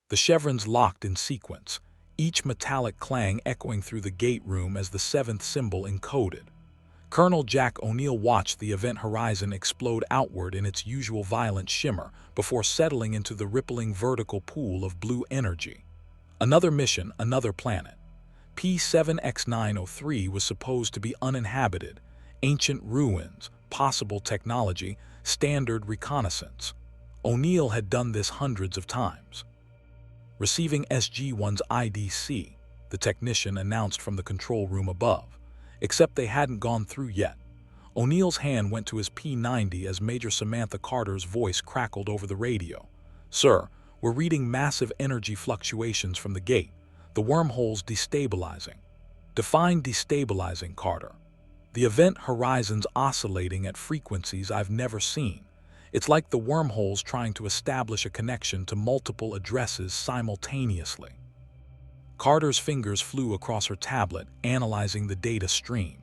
The chevrons locked in sequence, each metallic clang echoing through the gate room as the seventh symbol encoded. Colonel Jack O'Neill watched the event horizon explode outward in its usual violent shimmer before settling into the rippling vertical pool of blue energy. Another mission, another planet. P7X903 was supposed to be uninhabited, ancient ruins, possible technology, standard reconnaissance. O'Neill had done this hundreds of times. Receiving SG-1's IDC, the technician announced from the control room above, except they hadn't gone through yet. O'Neill's hand went to his P90 as Major Samantha Carter's voice crackled over the radio. "Sir, we're reading massive energy fluctuations from the gate. The wormhole's destabilizing." "Define destabilizing, Carter." "The event horizon's oscillating at frequencies I've never seen. It's like the wormhole's trying to establish a connection to multiple addresses simultaneously." Carter's fingers flew across her tablet, analyzing the data stream.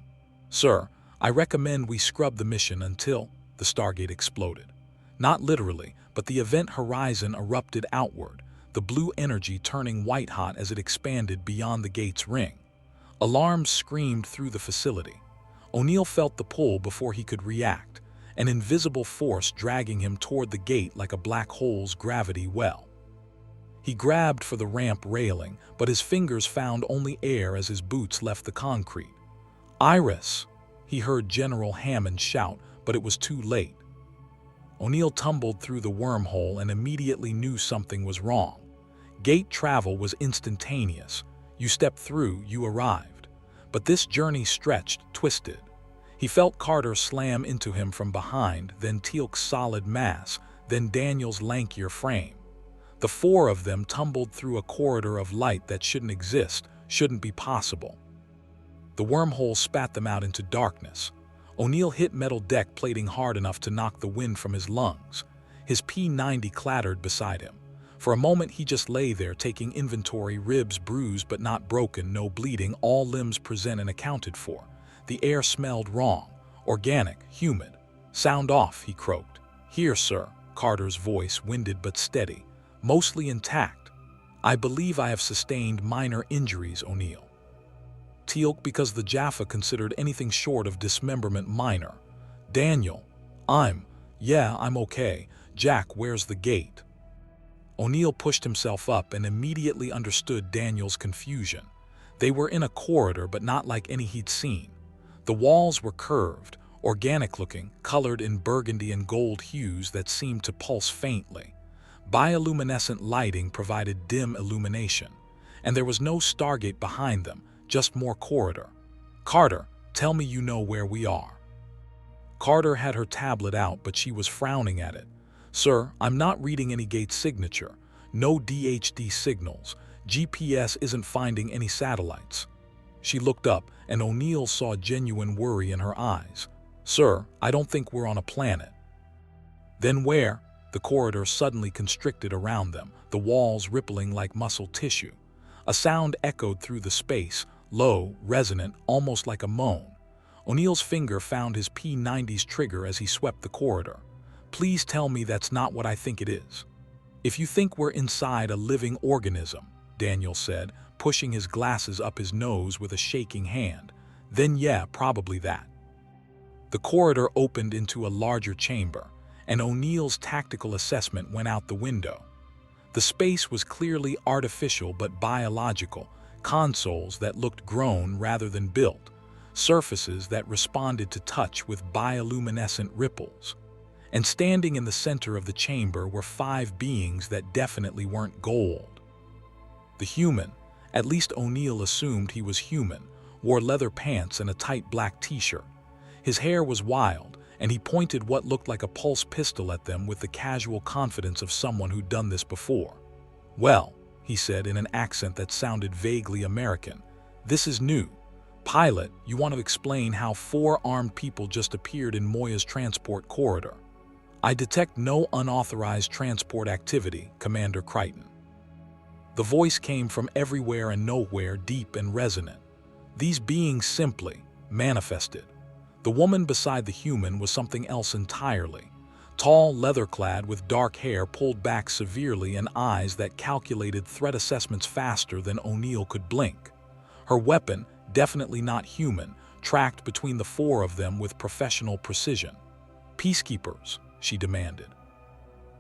"Sir, I recommend we scrub the mission until..." The Stargate exploded. Not literally, but the event horizon erupted outward, the blue energy turning white-hot as it expanded beyond the gate's ring. Alarms screamed through the facility. O'Neill felt the pull before he could react, an invisible force dragging him toward the gate like a black hole's gravity well. He grabbed for the ramp railing, but his fingers found only air as his boots left the concrete. "Iris!" he heard General Hammond shout, but it was too late. O'Neill tumbled through the wormhole and immediately knew something was wrong. Gate travel was instantaneous. You stepped through, you arrived. But this journey stretched, twisted. He felt Carter slam into him from behind, then Teal'c's solid mass, then Daniel's lankier frame. The four of them tumbled through a corridor of light that shouldn't exist, shouldn't be possible. The wormhole spat them out into darkness. O'Neill hit metal deck plating hard enough to knock the wind from his lungs. His P90 clattered beside him. For a moment he just lay there taking inventory, ribs bruised but not broken, no bleeding, all limbs present and accounted for. The air smelled wrong, organic, humid. "Sound off," he croaked. "Here, sir," Carter's voice, winded but steady. "Mostly intact. I believe I have sustained minor injuries, O'Neill." Teal'c, because the Jaffa considered anything short of dismemberment minor. "Daniel, I'm okay. Jack, where's the gate?" O'Neill pushed himself up and immediately understood Daniel's confusion. They were in a corridor, but not like any he'd seen. The walls were curved, organic-looking, colored in burgundy and gold hues that seemed to pulse faintly. Bioluminescent lighting provided dim illumination, and there was no Stargate behind them, just more corridor. "Carter, tell me you know where we are." Carter had her tablet out, but she was frowning at it. "Sir, I'm not reading any gate signature. No DHD signals. GPS isn't finding any satellites." She looked up, and O'Neill saw genuine worry in her eyes. "Sir, I don't think we're on a planet." "Then where?" The corridor suddenly constricted around them, the walls rippling like muscle tissue. A sound echoed through the space, low, resonant, almost like a moan. O'Neill's finger found his P90's trigger as he swept the corridor. "Please tell me that's not what I think it is." "If you think we're inside a living organism," Daniel said, pushing his glasses up his nose with a shaking hand, "then yeah, probably that." The corridor opened into a larger chamber, and O'Neill's tactical assessment went out the window. The space was clearly artificial but biological, consoles that looked grown rather than built, surfaces that responded to touch with bioluminescent ripples. And standing in the center of the chamber were 5 beings that definitely weren't gold. The human, at least O'Neill assumed he was human, wore leather pants and a tight black t-shirt. His hair was wild, and he pointed what looked like a pulse pistol at them with the casual confidence of someone who'd done this before. "Well," he said in an accent that sounded vaguely American, "this is new. Pilot, you want to explain how 4 armed people just appeared in Moya's transport corridor?" "I detect no unauthorized transport activity, Commander Crichton." The voice came from everywhere and nowhere, deep and resonant. These beings simply manifested. The woman beside the human was something else entirely. Tall, leather-clad, with dark hair pulled back severely and eyes that calculated threat assessments faster than O'Neill could blink. Her weapon, definitely not human, tracked between the four of them with professional precision. "Peacekeepers," she demanded.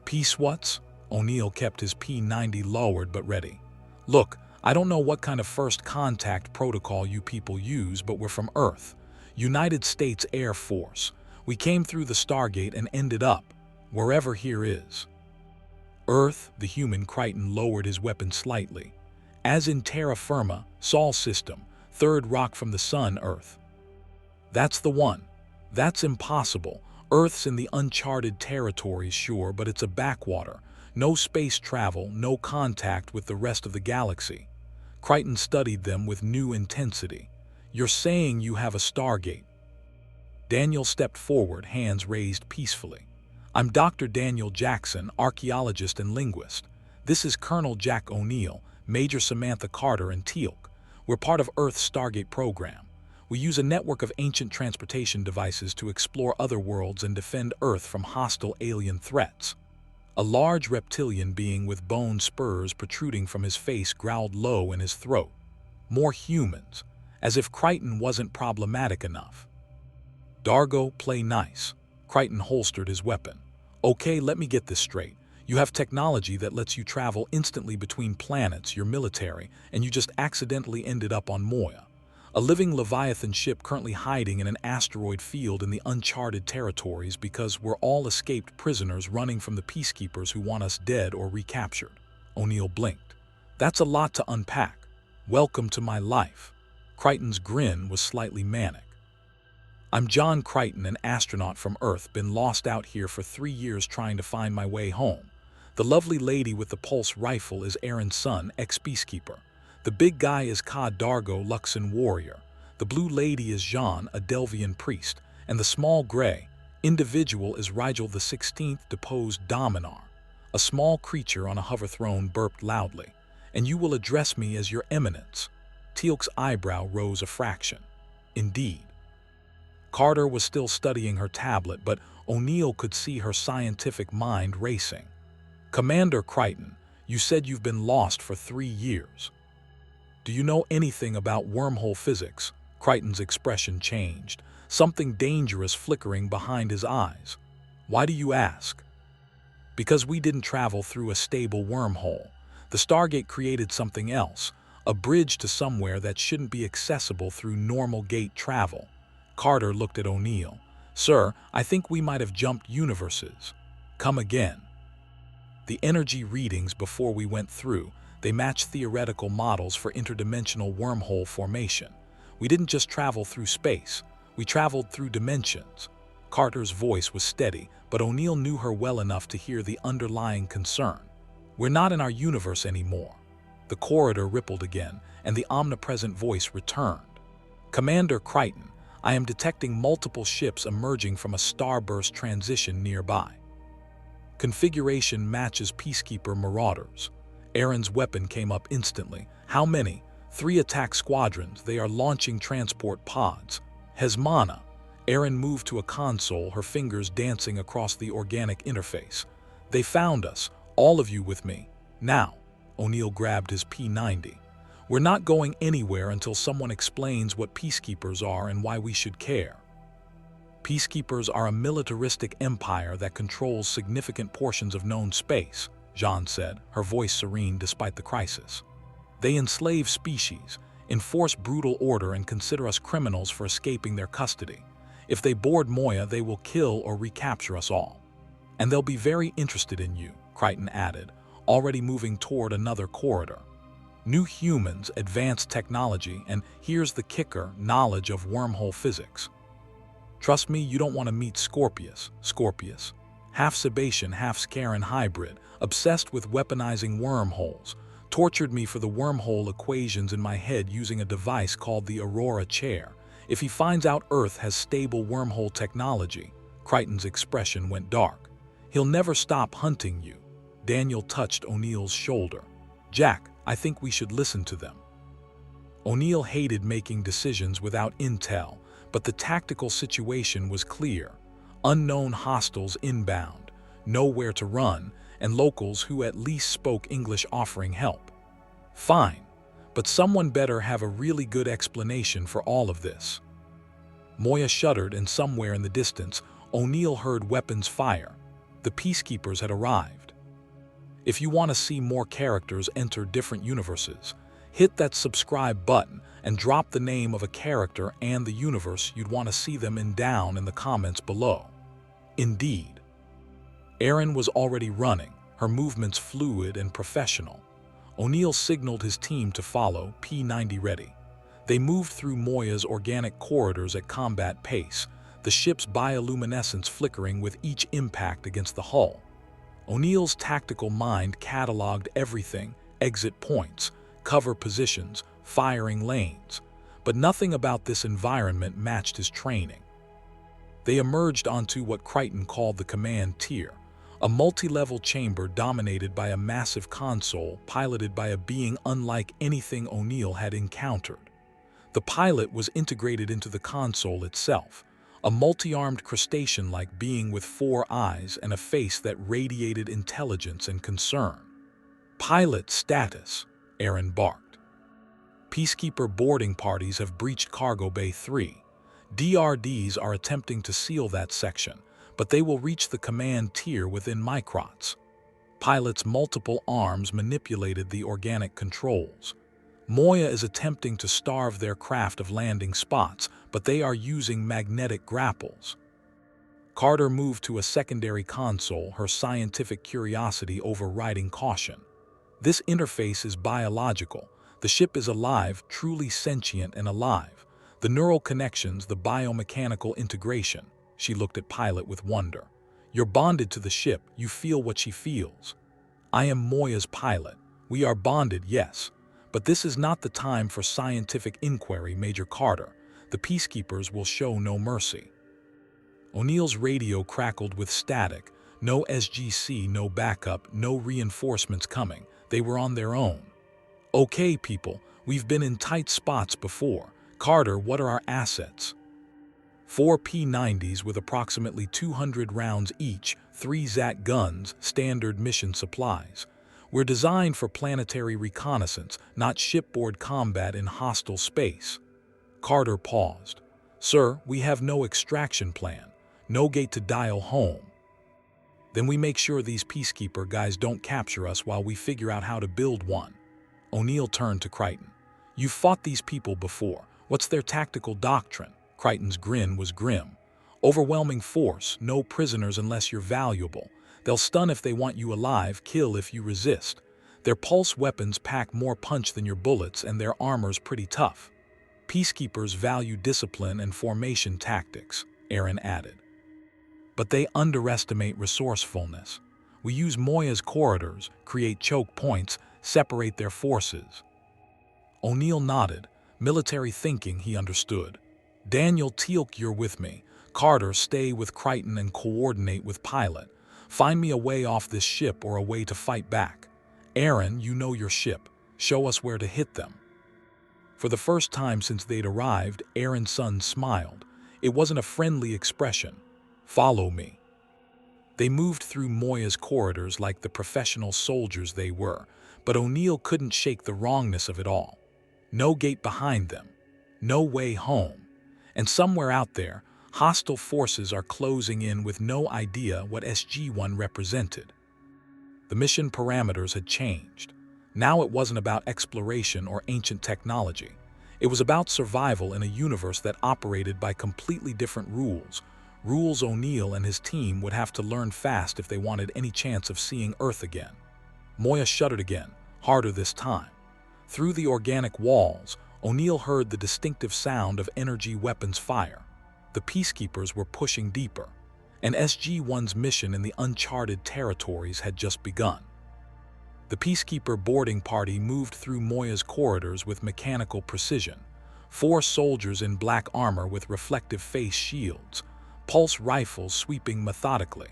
"Peace what's?" O'Neill kept his P-90 lowered but ready. "Look, I don't know what kind of first contact protocol you people use, but we're from Earth. United States Air Force. We came through the Stargate and ended up wherever here is." "Earth," the human Crichton lowered his weapon slightly. "As in terra firma, Sol system, third rock from the sun, Earth." "That's the one." "That's impossible. Earth's in the Uncharted Territories, sure, but it's a backwater. No space travel, no contact with the rest of the galaxy." Crichton studied them with new intensity. "You're saying you have a Stargate?" Daniel stepped forward, hands raised peacefully. "I'm Dr. Daniel Jackson, archaeologist and linguist. This is Colonel Jack O'Neill, Major Samantha Carter, and Teal'c. We're part of Earth's Stargate program. We use a network of ancient transportation devices to explore other worlds and defend Earth from hostile alien threats." A large reptilian being with bone spurs protruding from his face growled low in his throat. "More humans," as if Crichton wasn't problematic enough. "Dargo, play nice." Crichton holstered his weapon. "Okay, let me get this straight. You have technology that lets you travel instantly between planets, you're military, and you just accidentally ended up on Moya. A living Leviathan ship currently hiding in an asteroid field in the Uncharted Territories because we're all escaped prisoners running from the peacekeepers who want us dead or recaptured." O'Neill blinked. "That's a lot to unpack. Welcome to my life." Crichton's grin was slightly manic. "I'm John Crichton, an astronaut from Earth, been lost out here for 3 years trying to find my way home. The lovely lady with the pulse rifle is Aaron's son, ex-peacekeeper. The big guy is Ka Dargo, Luxon warrior. The blue lady is Jean, a Delvian priest. And the small gray individual is Rigel the 16th, deposed Dominar." A small creature on a hover throne burped loudly. "And you will address me as your eminence." Teal'c's eyebrow rose a fraction. "Indeed." Carter was still studying her tablet, but O'Neill could see her scientific mind racing. "Commander Crichton, you said you've been lost for 3 years. Do you know anything about wormhole physics?" Crichton's expression changed, something dangerous flickering behind his eyes. "Why do you ask?" "Because we didn't travel through a stable wormhole. The Stargate created something else, a bridge to somewhere that shouldn't be accessible through normal gate travel." Carter looked at O'Neill. "Sir, I think we might have jumped universes." "Come again." "The energy readings before we went through, they match theoretical models for interdimensional wormhole formation. We didn't just travel through space, we traveled through dimensions." Carter's voice was steady, but O'Neill knew her well enough to hear the underlying concern. "We're not in our universe anymore." The corridor rippled again, and the omnipresent voice returned. "Commander Crichton, I am detecting multiple ships emerging from a starburst transition nearby. Configuration matches Peacekeeper Marauders." Aaron's weapon came up instantly. "How many?" 3 attack squadrons. They are launching transport pods." "Hesmana." Aaron moved to a console, her fingers dancing across the organic interface. "They found us, all of you with me. Now." O'Neill grabbed his P-90. "We're not going anywhere until someone explains what peacekeepers are and why we should care." "Peacekeepers are a militaristic empire that controls significant portions of known space," Jean said, her voice serene despite the crisis. "They enslave species, enforce brutal order, and consider us criminals for escaping their custody. If they board Moya, they will kill or recapture us all. And they'll be very interested in you," Crichton added, already moving toward another corridor. "New humans, advanced technology, and here's the kicker, knowledge of wormhole physics. Trust me, you don't want to meet Scorpius." Scorpius, half Sebastian, half Scaran hybrid, obsessed with weaponizing wormholes, tortured me for the wormhole equations in my head using a device called the Aurora Chair. If he finds out Earth has stable wormhole technology, Crichton's expression went dark. "He'll never stop hunting you." Daniel touched O'Neill's shoulder. "Jack, I think we should listen to them." O'Neill hated making decisions without intel, but the tactical situation was clear. Unknown hostiles inbound. nowhere to run, and locals who at least spoke English offering help. Fine, but someone better have a really good explanation for all of this. Moya shuddered, and somewhere in the distance, O'Neill heard weapons fire. The peacekeepers had arrived. If you want to see more characters enter different universes, hit that subscribe button and drop the name of a character and the universe you'd want to see them in down in the comments below. Indeed. Erin was already running, her movements fluid and professional. O'Neill signaled his team to follow, P-90 ready. They moved through Moya's organic corridors at combat pace, the ship's bioluminescence flickering with each impact against the hull. O'Neill's tactical mind cataloged everything: exit points, cover positions, firing lanes. But nothing about this environment matched his training. They emerged onto what Crichton called the command tier, a multi-level chamber dominated by a massive console piloted by a being unlike anything O'Neill had encountered. The pilot was integrated into the console itself, a multi-armed crustacean-like being with 4 eyes and a face that radiated intelligence and concern. "Pilot status," Erin barked. "Peacekeeper boarding parties have breached Cargo Bay 3. DRDs are attempting to seal that section, but they will reach the command tier within microns." Pilot's multiple arms manipulated the organic controls. "Moya is attempting to starve their craft of landing spots, but they are using magnetic grapples." Carter moved to a secondary console, her scientific curiosity overriding caution. "This interface is biological. The ship is alive, truly sentient and alive. The neural connections, the biomechanical integration." She looked at Pilot with wonder. "You're bonded to the ship, you feel what she feels." "I am Moya's pilot. We are bonded, yes. But this is not the time for scientific inquiry, Major Carter. The peacekeepers will show no mercy." O'Neill's radio crackled with static. No SGC, no backup, no reinforcements coming. They were on their own. "Okay, people, we've been in tight spots before. Carter, what are our assets?" 4 P-90s with approximately 200 rounds each, 3 ZAT guns, standard mission supplies. "We're designed for planetary reconnaissance, not shipboard combat in hostile space." Carter paused. "Sir, we have no extraction plan, no gate to dial home." "Then we make sure these peacekeeper guys don't capture us while we figure out how to build one." O'Neill turned to Crichton. "You've fought these people before. What's their tactical doctrine?" Crichton's grin was grim. "Overwhelming force, no prisoners unless you're valuable. They'll stun if they want you alive, kill if you resist. Their pulse weapons pack more punch than your bullets, and their armor's pretty tough. Peacekeepers value discipline and formation tactics," Erin added. "But they underestimate resourcefulness. We use Moya's corridors, create choke points, separate their forces." O'Neill nodded. Military thinking, he understood. "Daniel, Teal'c, you're with me. Carter, stay with Crichton and coordinate with Pilot. Find me a way off this ship or a way to fight back. Erin, you know your ship. Show us where to hit them." For the first time since they'd arrived, Erin's son smiled. It wasn't a friendly expression. "Follow me." They moved through Moya's corridors like the professional soldiers they were, but O'Neill couldn't shake the wrongness of it all. No gate behind them. No way home. And somewhere out there, hostile forces are closing in with no idea what SG-1 represented. The mission parameters had changed. Now it wasn't about exploration or ancient technology. It was about survival in a universe that operated by completely different rules. Rules O'Neill and his team would have to learn fast if they wanted any chance of seeing Earth again. Moya shuddered again, harder this time. Through the organic walls, O'Neill heard the distinctive sound of energy weapons fire. The peacekeepers were pushing deeper, and SG-1's mission in the Uncharted Territories had just begun. The peacekeeper boarding party moved through Moya's corridors with mechanical precision. 4 soldiers in black armor with reflective face shields, pulse rifles sweeping methodically.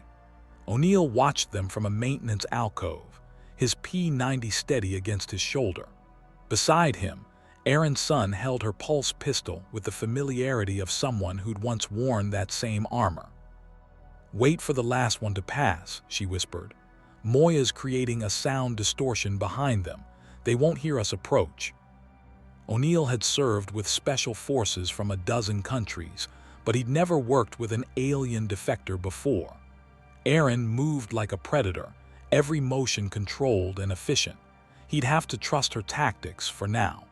O'Neill watched them from a maintenance alcove, his P-90 steady against his shoulder. Beside him, Erin's son held her pulse pistol with the familiarity of someone who'd once worn that same armor. "Wait for the last one to pass," she whispered. "Moya's creating a sound distortion behind them. They won't hear us approach." O'Neill had served with special forces from a dozen countries, but he'd never worked with an alien defector before. Erin moved like a predator, every motion controlled and efficient. He'd have to trust her tactics for now.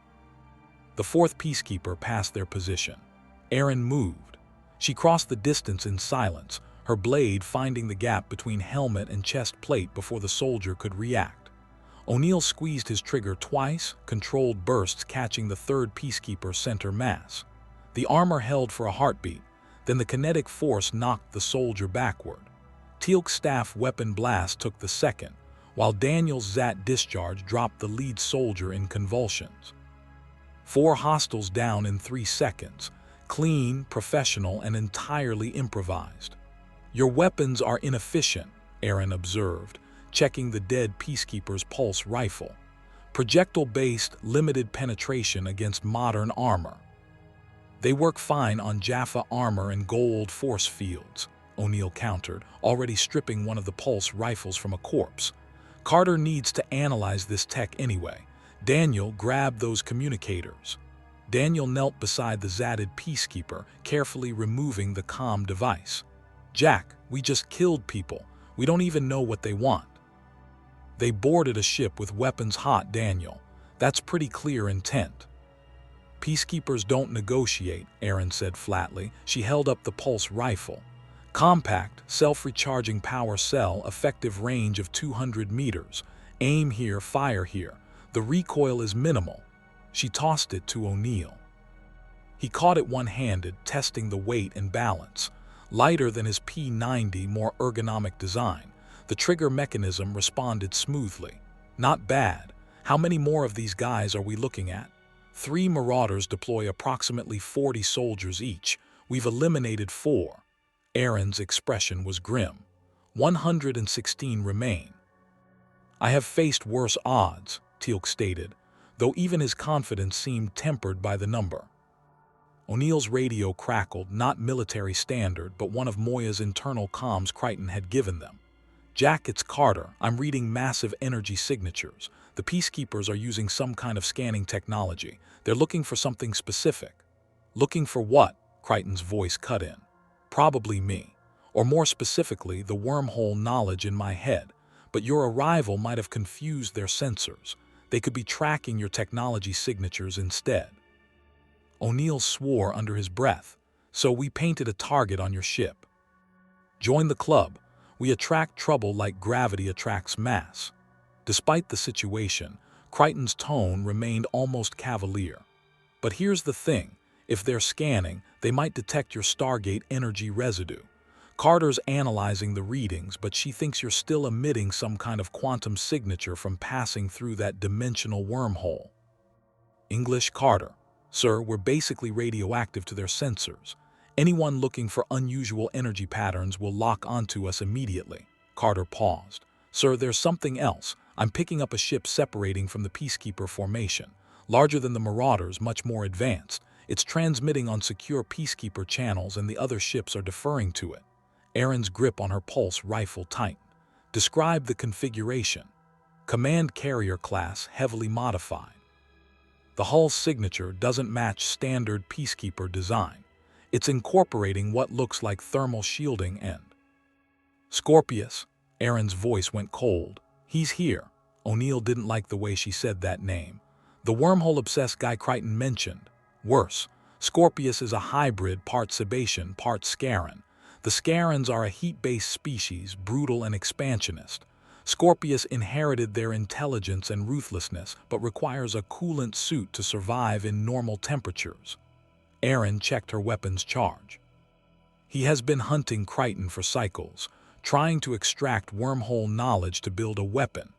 The fourth peacekeeper passed their position. Erin moved. She crossed the distance in silence, her blade finding the gap between helmet and chest plate before the soldier could react. O'Neill squeezed his trigger twice, controlled bursts catching the third peacekeeper's center mass. The armor held for a heartbeat, then the kinetic force knocked the soldier backward. Teal'c's staff weapon blast took the second, while Daniel's Zat discharge dropped the lead soldier in convulsions. 4 hostiles down in 3 seconds, clean, professional, and entirely improvised. "Your weapons are inefficient," Erin observed, checking the dead peacekeeper's pulse rifle. "Projectile-based, limited penetration against modern armor." "They work fine on Jaffa armor and gold force fields," O'Neill countered, already stripping one of the pulse rifles from a corpse. "Carter needs to analyze this tech anyway. Daniel, grab those communicators." Daniel knelt beside the zatted peacekeeper, carefully removing the comm device. "Jack, we just killed people. We don't even know what they want." "They boarded a ship with weapons hot, Daniel. That's pretty clear intent." "Peacekeepers don't negotiate," Erin said flatly. She held up the pulse rifle. "Compact, self-recharging power cell, effective range of 200 meters. Aim here, fire here. The recoil is minimal." She tossed it to O'Neill. He caught it one-handed, testing the weight and balance. Lighter than his P-90, more ergonomic design. The trigger mechanism responded smoothly. "Not bad. How many more of these guys are we looking at?" 3 Marauders deploy approximately 40 soldiers each. We've eliminated 4. Erin's expression was grim. 116 remain. "I have faced worse odds," Teal'c stated, though even his confidence seemed tempered by the number. O'Neill's radio crackled, not military standard, but one of Moya's internal comms Crichton had given them. "Jack, it's Carter. I'm reading massive energy signatures. The peacekeepers are using some kind of scanning technology. They're looking for something specific." "Looking for what?" Crichton's voice cut in. "Probably me. Or more specifically, the wormhole knowledge in my head. But your arrival might have confused their sensors. They could be tracking your technology signatures instead." O'Neill swore under his breath. "So we painted a target on your ship. Join the club. We attract trouble like gravity attracts mass." Despite the situation, Crichton's tone remained almost cavalier. "But here's the thing. If they're scanning, they might detect your Stargate energy residue. Carter's analyzing the readings, but she thinks you're still emitting some kind of quantum signature from passing through that dimensional wormhole." English Carter. "Sir, we're basically radioactive to their sensors. Anyone looking for unusual energy patterns will lock onto us immediately." Carter paused. "Sir, there's something else. I'm picking up a ship separating from the Peacekeeper formation. Larger than the Marauders, much more advanced. It's transmitting on secure Peacekeeper channels and the other ships are deferring to it." Erin's grip on her pulse rifle tightened. "Describe the configuration." "Command carrier class, heavily modified. The hull signature doesn't match standard Peacekeeper design. It's incorporating what looks like thermal shielding and—" "Scorpius." Erin's voice went cold. "He's here." O'Neill didn't like the way she said that name. "The wormhole-obsessed guy Crichton mentioned. Worse, Scorpius is a hybrid, part Sebacean, part Scaran. The Scarans are a heat-based species, brutal and expansionist. Scorpius inherited their intelligence and ruthlessness, but requires a coolant suit to survive in normal temperatures." Erin checked her weapons charge. "He has been hunting Crichton for cycles, trying to extract wormhole knowledge to build a weapon.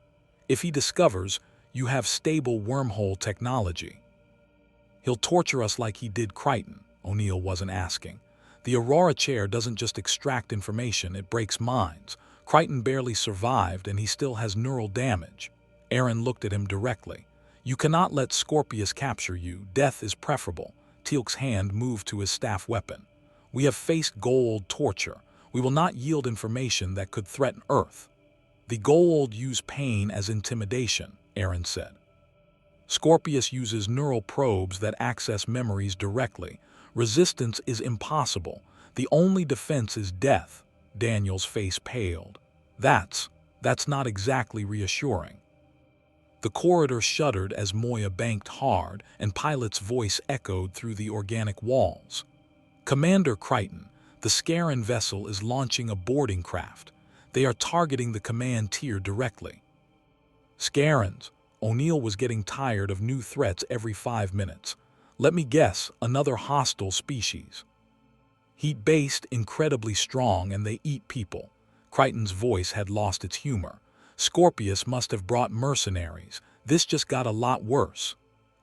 If he discovers you have stable wormhole technology, he'll torture us like he did Crichton." O'Neill wasn't asking. "The Aurora chair doesn't just extract information, it breaks minds. Crichton barely survived and he still has neural damage." Erin looked at him directly. "You cannot let Scorpius capture you. Death is preferable." Teal'c's hand moved to his staff weapon. "We have faced gold torture. We will not yield information that could threaten Earth. The Goa'uld use pain as intimidation, Aaron said. Scorpius uses neural probes that access memories directly. Resistance is impossible. The only defense is death. Daniel's face paled. That's not exactly reassuring. The corridor shuddered as Moya banked hard, and Pilot's voice echoed through the organic walls. Commander Crichton, the Scarran vessel is launching a boarding craft. They are targeting the command tier directly. Scarrans. O'Neill was getting tired of new threats every 5 minutes. Let me guess, another hostile species. Heat-based, incredibly strong, and they eat people. Crichton's voice had lost its humor. Scorpius must have brought mercenaries. This just got a lot worse.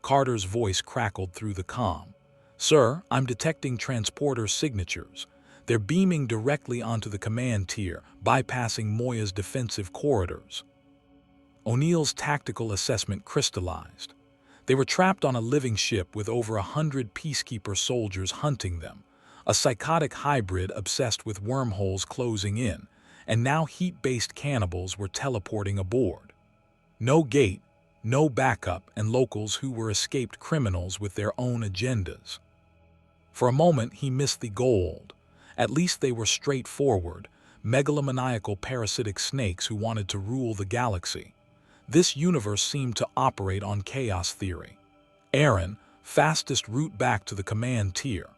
Carter's voice crackled through the comm. Sir, I'm detecting transporter signatures. They're beaming directly onto the command tier, bypassing Moya's defensive corridors. O'Neill's tactical assessment crystallized. They were trapped on a living ship with over 100 peacekeeper soldiers hunting them, a psychotic hybrid obsessed with wormholes closing in, and now heat-based cannibals were teleporting aboard. No gate, no backup, and locals who were escaped criminals with their own agendas. For a moment he missed the Goa'uld. At least they were straightforward, megalomaniacal parasitic snakes who wanted to rule the galaxy. This universe seemed to operate on chaos theory. Aaron, fastest route back to the command tier.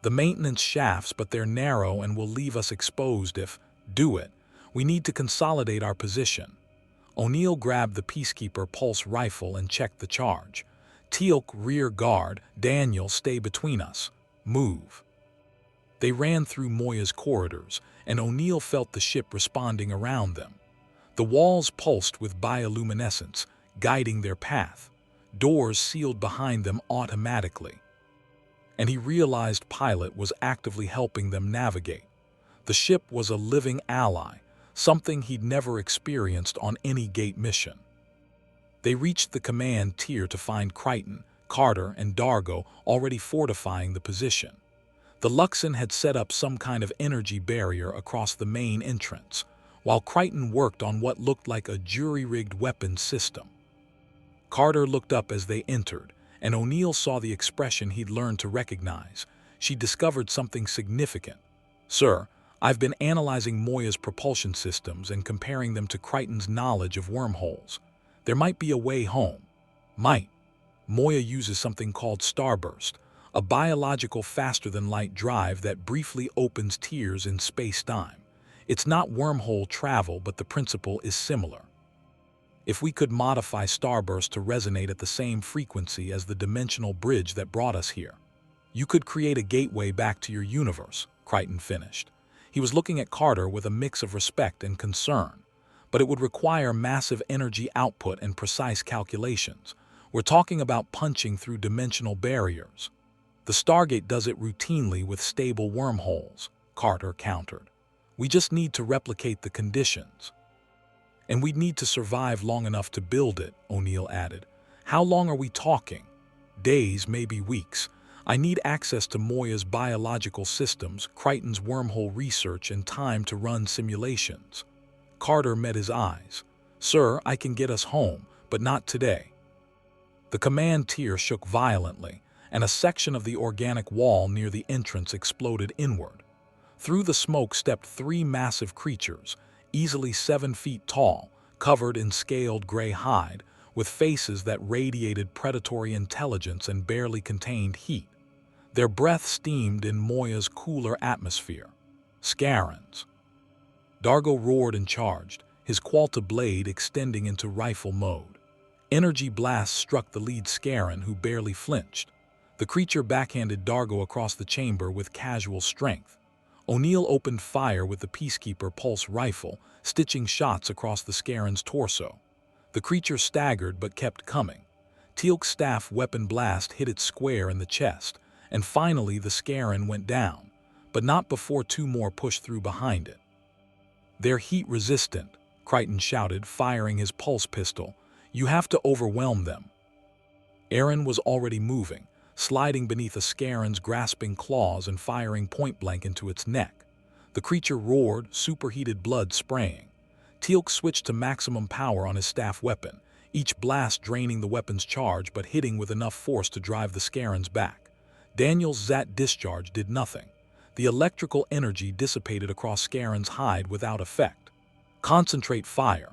The maintenance shafts, but they're narrow and will leave us exposed if... Do it. We need to consolidate our position. O'Neill grabbed the Peacekeeper pulse rifle and checked the charge. Teal'c, rear guard. Daniel, stay between us. Move. They ran through Moya's corridors, and O'Neill felt the ship responding around them. The walls pulsed with bioluminescence, guiding their path. Doors sealed behind them automatically. And he realized Pilot was actively helping them navigate. The ship was a living ally, something he'd never experienced on any gate mission. They reached the command tier to find Crichton, Carter, and Dargo already fortifying the position. The Luxon had set up some kind of energy barrier across the main entrance, while Crichton worked on what looked like a jury-rigged weapons system. Carter looked up as they entered, and O'Neill saw the expression he'd learned to recognize. She discovered something significant. Sir, I've been analyzing Moya's propulsion systems and comparing them to Crichton's knowledge of wormholes. There might be a way home. Moya uses something called starburst, a biological faster-than-light drive that briefly opens tiers in space-time. It's not wormhole travel, but the principle is similar. If we could modify starburst to resonate at the same frequency as the dimensional bridge that brought us here, you could create a gateway back to your universe, Crichton finished. He was looking at Carter with a mix of respect and concern, but it would require massive energy output and precise calculations. We're talking about punching through dimensional barriers. The Stargate does it routinely with stable wormholes, Carter countered. We just need to replicate the conditions. And we'd need to survive long enough to build it, O'Neill added. How long are we talking? Days, maybe weeks. I need access to Moya's biological systems, Crichton's wormhole research, and time to run simulations. Carter met his eyes. Sir, I can get us home, but not today. The command tier shook violently, and a section of the organic wall near the entrance exploded inward. Through the smoke stepped 3 massive creatures, easily 7 feet tall, covered in scaled gray hide, with faces that radiated predatory intelligence and barely contained heat. Their breath steamed in Moya's cooler atmosphere. Scarrans. Dargo roared and charged, his Qualta blade extending into rifle mode. Energy blasts struck the lead Scarran, who barely flinched. The creature backhanded Dargo across the chamber with casual strength. O'Neill opened fire with the Peacekeeper pulse rifle, stitching shots across the Scarran's torso. The creature staggered but kept coming. Teal'c's staff weapon blast hit it square in the chest, and finally the Scarran went down, but not before 2 more pushed through behind it. They're heat-resistant, Crichton shouted, firing his pulse pistol. You have to overwhelm them. Aaron was already moving, sliding beneath a Scarran's grasping claws and firing point-blank into its neck. The creature roared, superheated blood spraying. Teal'c switched to maximum power on his staff weapon, each blast draining the weapon's charge but hitting with enough force to drive the Scarens back. Daniel's Zat discharge did nothing. The electrical energy dissipated across Scaren's hide without effect. "Concentrate fire,"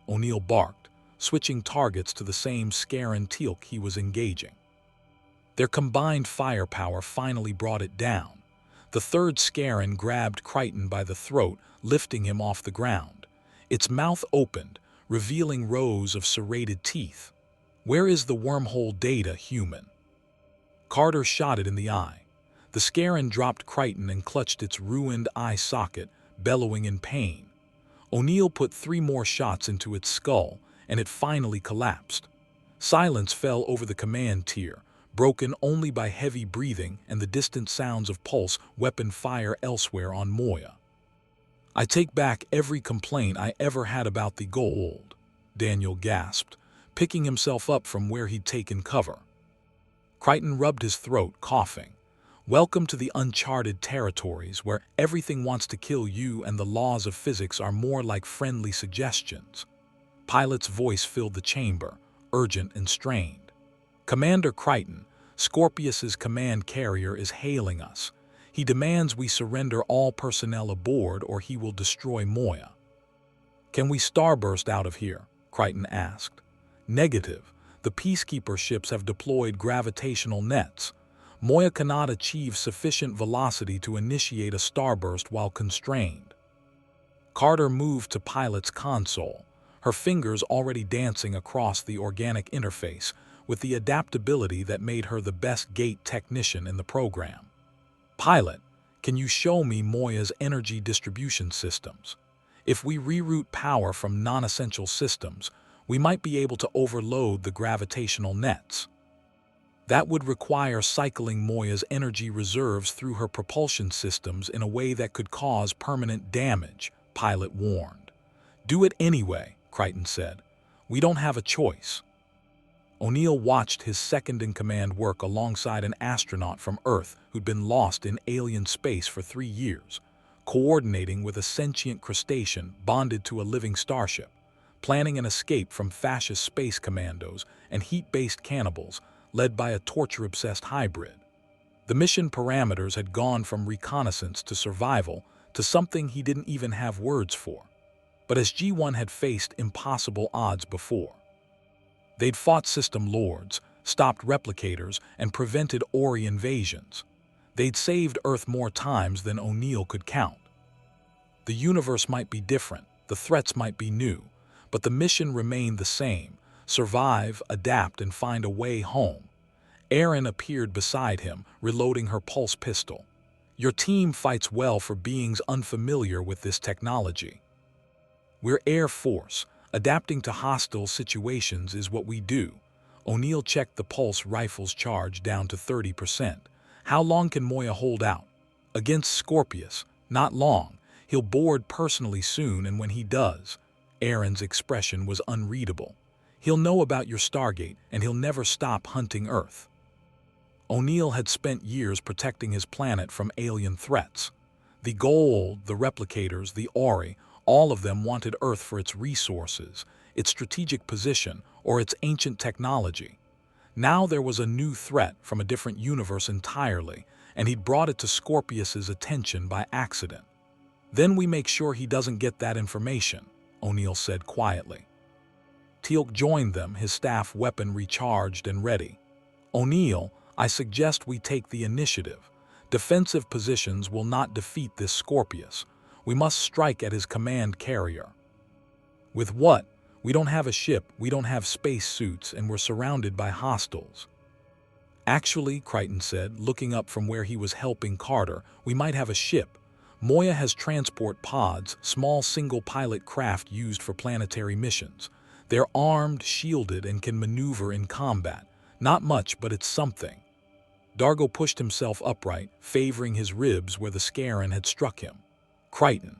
O'Neill barked, switching targets to the same Scaren Teal'c he was engaging. Their combined firepower finally brought it down. The third Scaren grabbed Crichton by the throat, lifting him off the ground. Its mouth opened, revealing rows of serrated teeth. "Where is the wormhole data, human?" Carter shot it in the eye. The Scaren dropped Crichton and clutched its ruined eye socket, bellowing in pain. O'Neill put 3 more shots into its skull, and it finally collapsed. Silence fell over the command tier, broken only by heavy breathing and the distant sounds of pulse weapon fire elsewhere on Moya. "I take back every complaint I ever had about the gold," Daniel gasped, picking himself up from where he'd taken cover. Crichton rubbed his throat, coughing. "Welcome to the Uncharted Territories, where everything wants to kill you and the laws of physics are more like friendly suggestions." Pilot's voice filled the chamber, urgent and strained. "Commander Crichton, Scorpius's command carrier is hailing us. He demands we surrender all personnel aboard or he will destroy Moya." "Can we starburst out of here?" Crichton asked. "Negative. The Peacekeeper ships have deployed gravitational nets. Moya cannot achieve sufficient velocity to initiate a starburst while constrained." Carter moved to Pilot's console, her fingers already dancing across the organic interface with the adaptability that made her the best gate technician in the program. "Pilot, can you show me Moya's energy distribution systems? If we reroute power from non-essential systems, we might be able to overload the gravitational nets." "That would require cycling Moya's energy reserves through her propulsion systems in a way that could cause permanent damage," Pilot warned. "Do it anyway," Crichton said. "We don't have a choice." O'Neill watched his second-in-command work alongside an astronaut from Earth who'd been lost in alien space for 3 years, coordinating with a sentient crustacean bonded to a living starship, planning an escape from fascist space commandos and heat-based cannibals led by a torture-obsessed hybrid. The mission parameters had gone from reconnaissance to survival to something he didn't even have words for. But SG-1 had faced impossible odds before. They'd fought system lords, stopped replicators, and prevented Ori invasions. They'd saved Earth more times than O'Neill could count. The universe might be different, the threats might be new, but the mission remained the same: survive, adapt, and find a way home. Erin appeared beside him, reloading her pulse pistol. "Your team fights well for beings unfamiliar with this technology. We're Air Force. Adapting to hostile situations is what we do." O'Neill checked the pulse rifle's charge down to 30%. "How long can Moya hold out?" "Against Scorpius, not long. He'll board personally soon, and when he does..." Erin's expression was unreadable. "He'll know about your Stargate, and he'll never stop hunting Earth." O'Neill had spent years protecting his planet from alien threats. The Gold, the Replicators, the Ori, all of them wanted Earth for its resources, its strategic position, or its ancient technology. Now there was a new threat from a different universe entirely, and he'd brought it to Scorpius's attention by accident. "Then we make sure he doesn't get that information," O'Neill said quietly. Teal'c joined them, his staff weapon recharged and ready. "O'Neill, I suggest we take the initiative. Defensive positions will not defeat this Scorpius. We must strike at his command carrier." "With what? We don't have a ship, we don't have space suits, and we're surrounded by hostiles." "Actually," Crichton said, looking up from where he was helping Carter, "we might have a ship. Moya has transport pods, small single-pilot craft used for planetary missions. They're armed, shielded, and can maneuver in combat. Not much, but it's something." Dargo pushed himself upright, favoring his ribs where the Scaren had struck him. "Crichton,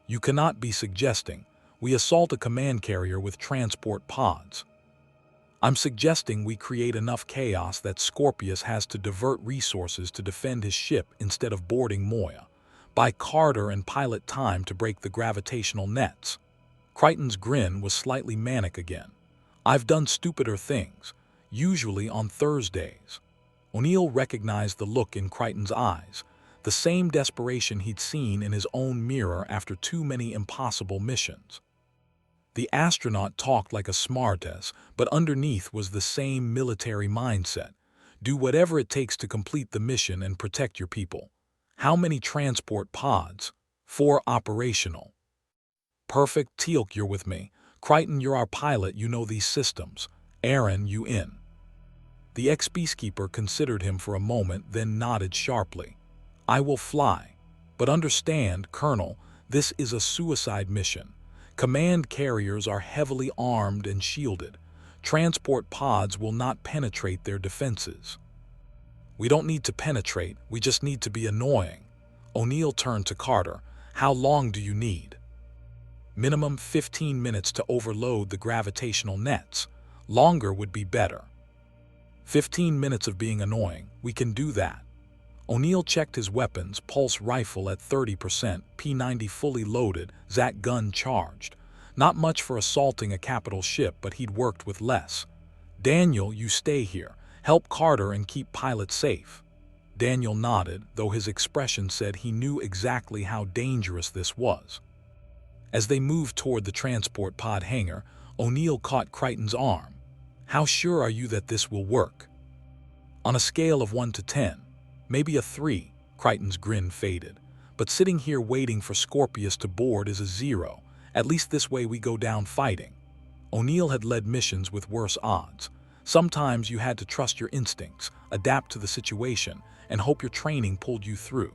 you cannot be suggesting we assault a command carrier with transport pods. I'm suggesting we create enough chaos that Scorpius has to divert resources to defend his ship instead of boarding Moya. Buy Carter and pilot time to break the gravitational nets. Crichton's grin was slightly manic again. I've done stupider things, usually on Thursdays. O'Neill recognized the look in Crichton's eyes, the same desperation he'd seen in his own mirror after too many impossible missions. The astronaut talked like a smartass, but underneath was the same military mindset. Do whatever it takes to complete the mission and protect your people. How many transport pods? 4 operational. Perfect. Teal'c, you're with me. Crichton, you're our pilot, you know these systems. Aaron, you in. The ex-peacekeeper considered him for a moment, then nodded sharply. I will fly. But understand, Colonel, this is a suicide mission. Command carriers are heavily armed and shielded. Transport pods will not penetrate their defenses. We don't need to penetrate, we just need to be annoying. O'Neill turned to Carter. How long do you need? Minimum 15 minutes to overload the gravitational nets. Longer would be better. 15 minutes of being annoying, we can do that. O'Neill checked his weapons, pulse rifle at 30%, P90 fully loaded, Zat gun charged. Not much for assaulting a capital ship, but he'd worked with less. Daniel, you stay here. Help Carter and keep pilot safe. Daniel nodded, though his expression said he knew exactly how dangerous this was. As they moved toward the transport pod hangar, O'Neill caught Crichton's arm. How sure are you that this will work? On a scale of 1 to 10, maybe a 3, Crichton's grin faded. But sitting here waiting for Scorpius to board is a 0. At least this way we go down fighting. O'Neill had led missions with worse odds. Sometimes you had to trust your instincts, adapt to the situation, and hope your training pulled you through.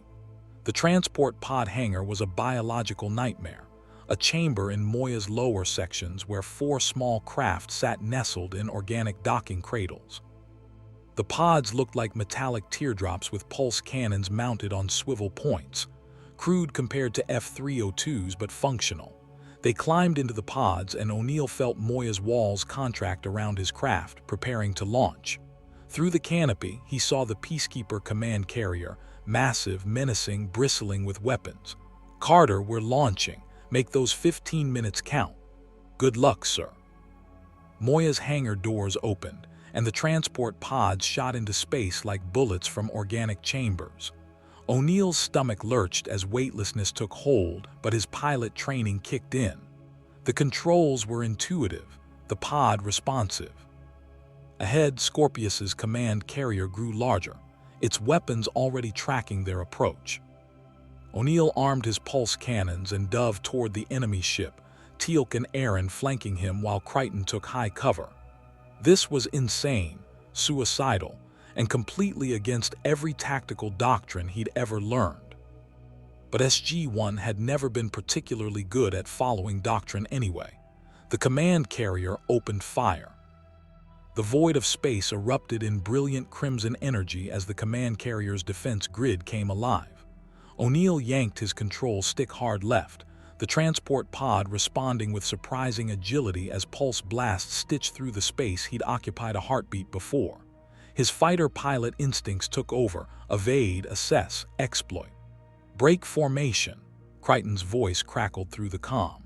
The transport pod hangar was a biological nightmare, a chamber in Moya's lower sections where 4 small craft sat nestled in organic docking cradles. The pods looked like metallic teardrops with pulse cannons mounted on swivel points, crude compared to F-302s but functional. They climbed into the pods and O'Neill felt Moya's walls contract around his craft, preparing to launch. Through the canopy, he saw the Peacekeeper command carrier, massive, menacing, bristling with weapons. Carter, we're launching. Make those 15 minutes count. Good luck, sir. Moya's hangar doors opened, and the transport pods shot into space like bullets from organic chambers. O'Neill's stomach lurched as weightlessness took hold, but his pilot training kicked in. The controls were intuitive, the pod responsive. Ahead, Scorpius's command carrier grew larger, its weapons already tracking their approach. O'Neill armed his pulse cannons and dove toward the enemy ship, Teal'c and Aaron flanking him while Crichton took high cover. This was insane, suicidal, and completely against every tactical doctrine he'd ever learned. But SG-1 had never been particularly good at following doctrine anyway. The command carrier opened fire. The void of space erupted in brilliant crimson energy as the command carrier's defense grid came alive. O'Neill yanked his control stick hard left, the transport pod responding with surprising agility as pulse blasts stitched through the space he'd occupied a heartbeat before. His fighter pilot instincts took over, evade, assess, exploit. Break formation, Crichton's voice crackled through the comm.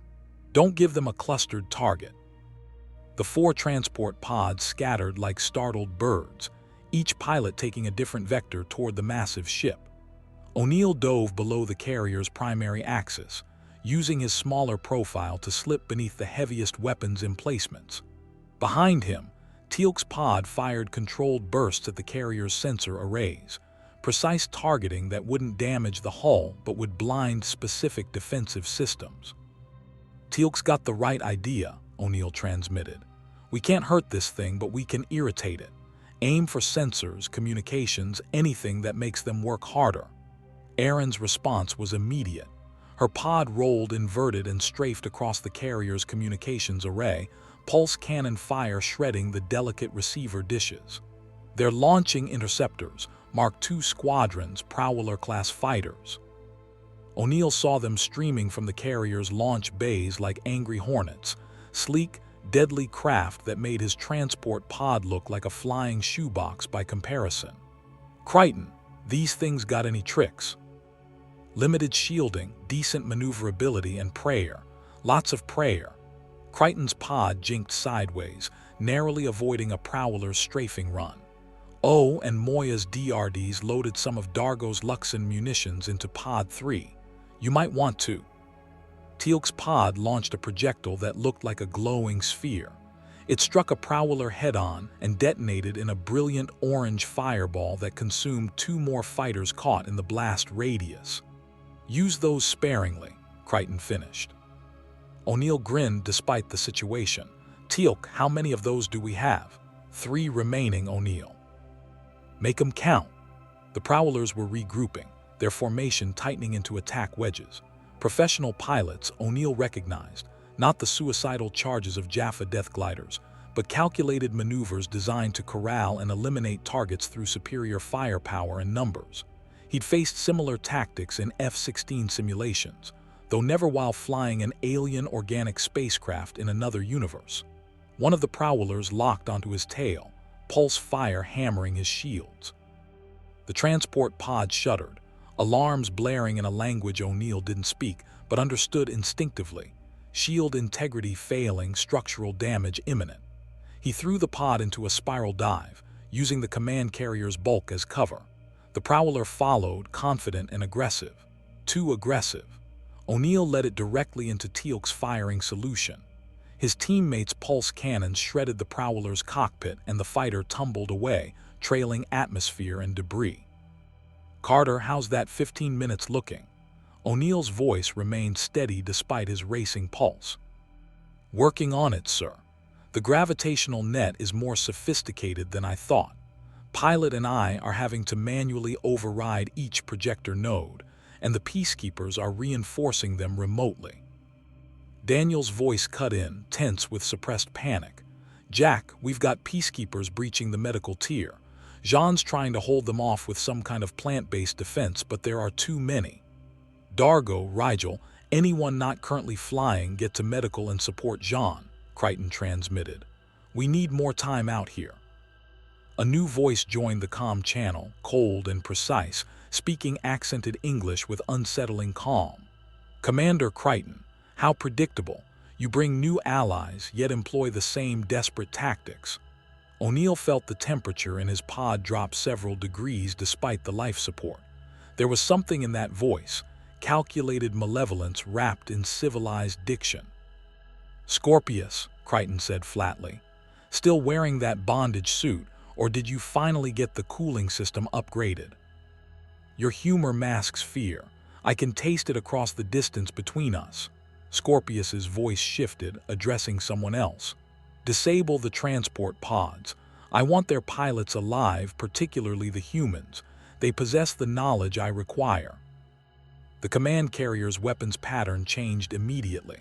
Don't give them a clustered target. The 4 transport pods scattered like startled birds, each pilot taking a different vector toward the massive ship. O'Neill dove below the carrier's primary axis, using his smaller profile to slip beneath the heaviest weapons emplacements. Behind him, Teal'c's pod fired controlled bursts at the carrier's sensor arrays, precise targeting that wouldn't damage the hull but would blind specific defensive systems. Teal'c's got the right idea, O'Neill transmitted. We can't hurt this thing, but we can irritate it. Aim for sensors, communications, anything that makes them work harder. Aaron's response was immediate. Her pod rolled inverted and strafed across the carrier's communications array, pulse cannon fire shredding the delicate receiver dishes. They're launching interceptors, Mark II squadrons, Prowler-class fighters. O'Neill saw them streaming from the carrier's launch bays like angry hornets, sleek, deadly craft that made his transport pod look like a flying shoebox by comparison. Crichton, these things got any tricks? Limited shielding, decent maneuverability, and prayer. Lots of prayer. Crichton's pod jinked sideways, narrowly avoiding a prowler's strafing run. Oh, and Moya's DRDs loaded some of Dargo's Luxon munitions into Pod 3. You might want to. Teal'c's pod launched a projectile that looked like a glowing sphere. It struck a prowler head-on and detonated in a brilliant orange fireball that consumed 2 more fighters caught in the blast radius. Use those sparingly, Crichton finished. O'Neill grinned despite the situation. Teal'c, how many of those do we have? 3 remaining, O'Neill. Make 'em count. The prowlers were regrouping, their formation tightening into attack wedges. Professional pilots, O'Neill recognized, not the suicidal charges of Jaffa death gliders, but calculated maneuvers designed to corral and eliminate targets through superior firepower and numbers. He'd faced similar tactics in F-16 simulations, though never while flying an alien organic spacecraft in another universe. One of the prowlers locked onto his tail, pulse fire hammering his shields. The transport pod shuddered, alarms blaring in a language O'Neill didn't speak but understood instinctively. Shield integrity failing, structural damage imminent. He threw the pod into a spiral dive, using the command carrier's bulk as cover. The prowler followed, confident and aggressive. Too aggressive. O'Neill led it directly into Teal'c's firing solution. His teammates' pulse cannons shredded the prowler's cockpit and the fighter tumbled away, trailing atmosphere and debris. Carter, how's that 15 minutes looking? O'Neill's voice remained steady despite his racing pulse. Working on it, sir. The gravitational net is more sophisticated than I thought. Pilot and I are having to manually override each projector node, and the peacekeepers are reinforcing them remotely. Daniel's voice cut in, tense with suppressed panic. Jack, we've got peacekeepers breaching the medical tier. Jean's trying to hold them off with some kind of plant-based defense, but there are too many. Dargo, Rigel, anyone not currently flying get to medical and support Jean, Crichton transmitted. We need more time out here. A new voice joined the comm channel, cold and precise, speaking accented English with unsettling calm. Commander Crichton, how predictable. You bring new allies, yet employ the same desperate tactics. O'Neill felt the temperature in his pod drop several degrees despite the life support. There was something in that voice, calculated malevolence wrapped in civilized diction. Scorpius, Crichton said flatly. Still wearing that bondage suit, or did you finally get the cooling system upgraded? Your humor masks fear. I can taste it across the distance between us. Scorpius's voice shifted, addressing someone else. Disable the transport pods. I want their pilots alive, particularly the humans. They possess the knowledge I require. The command carrier's weapons pattern changed immediately.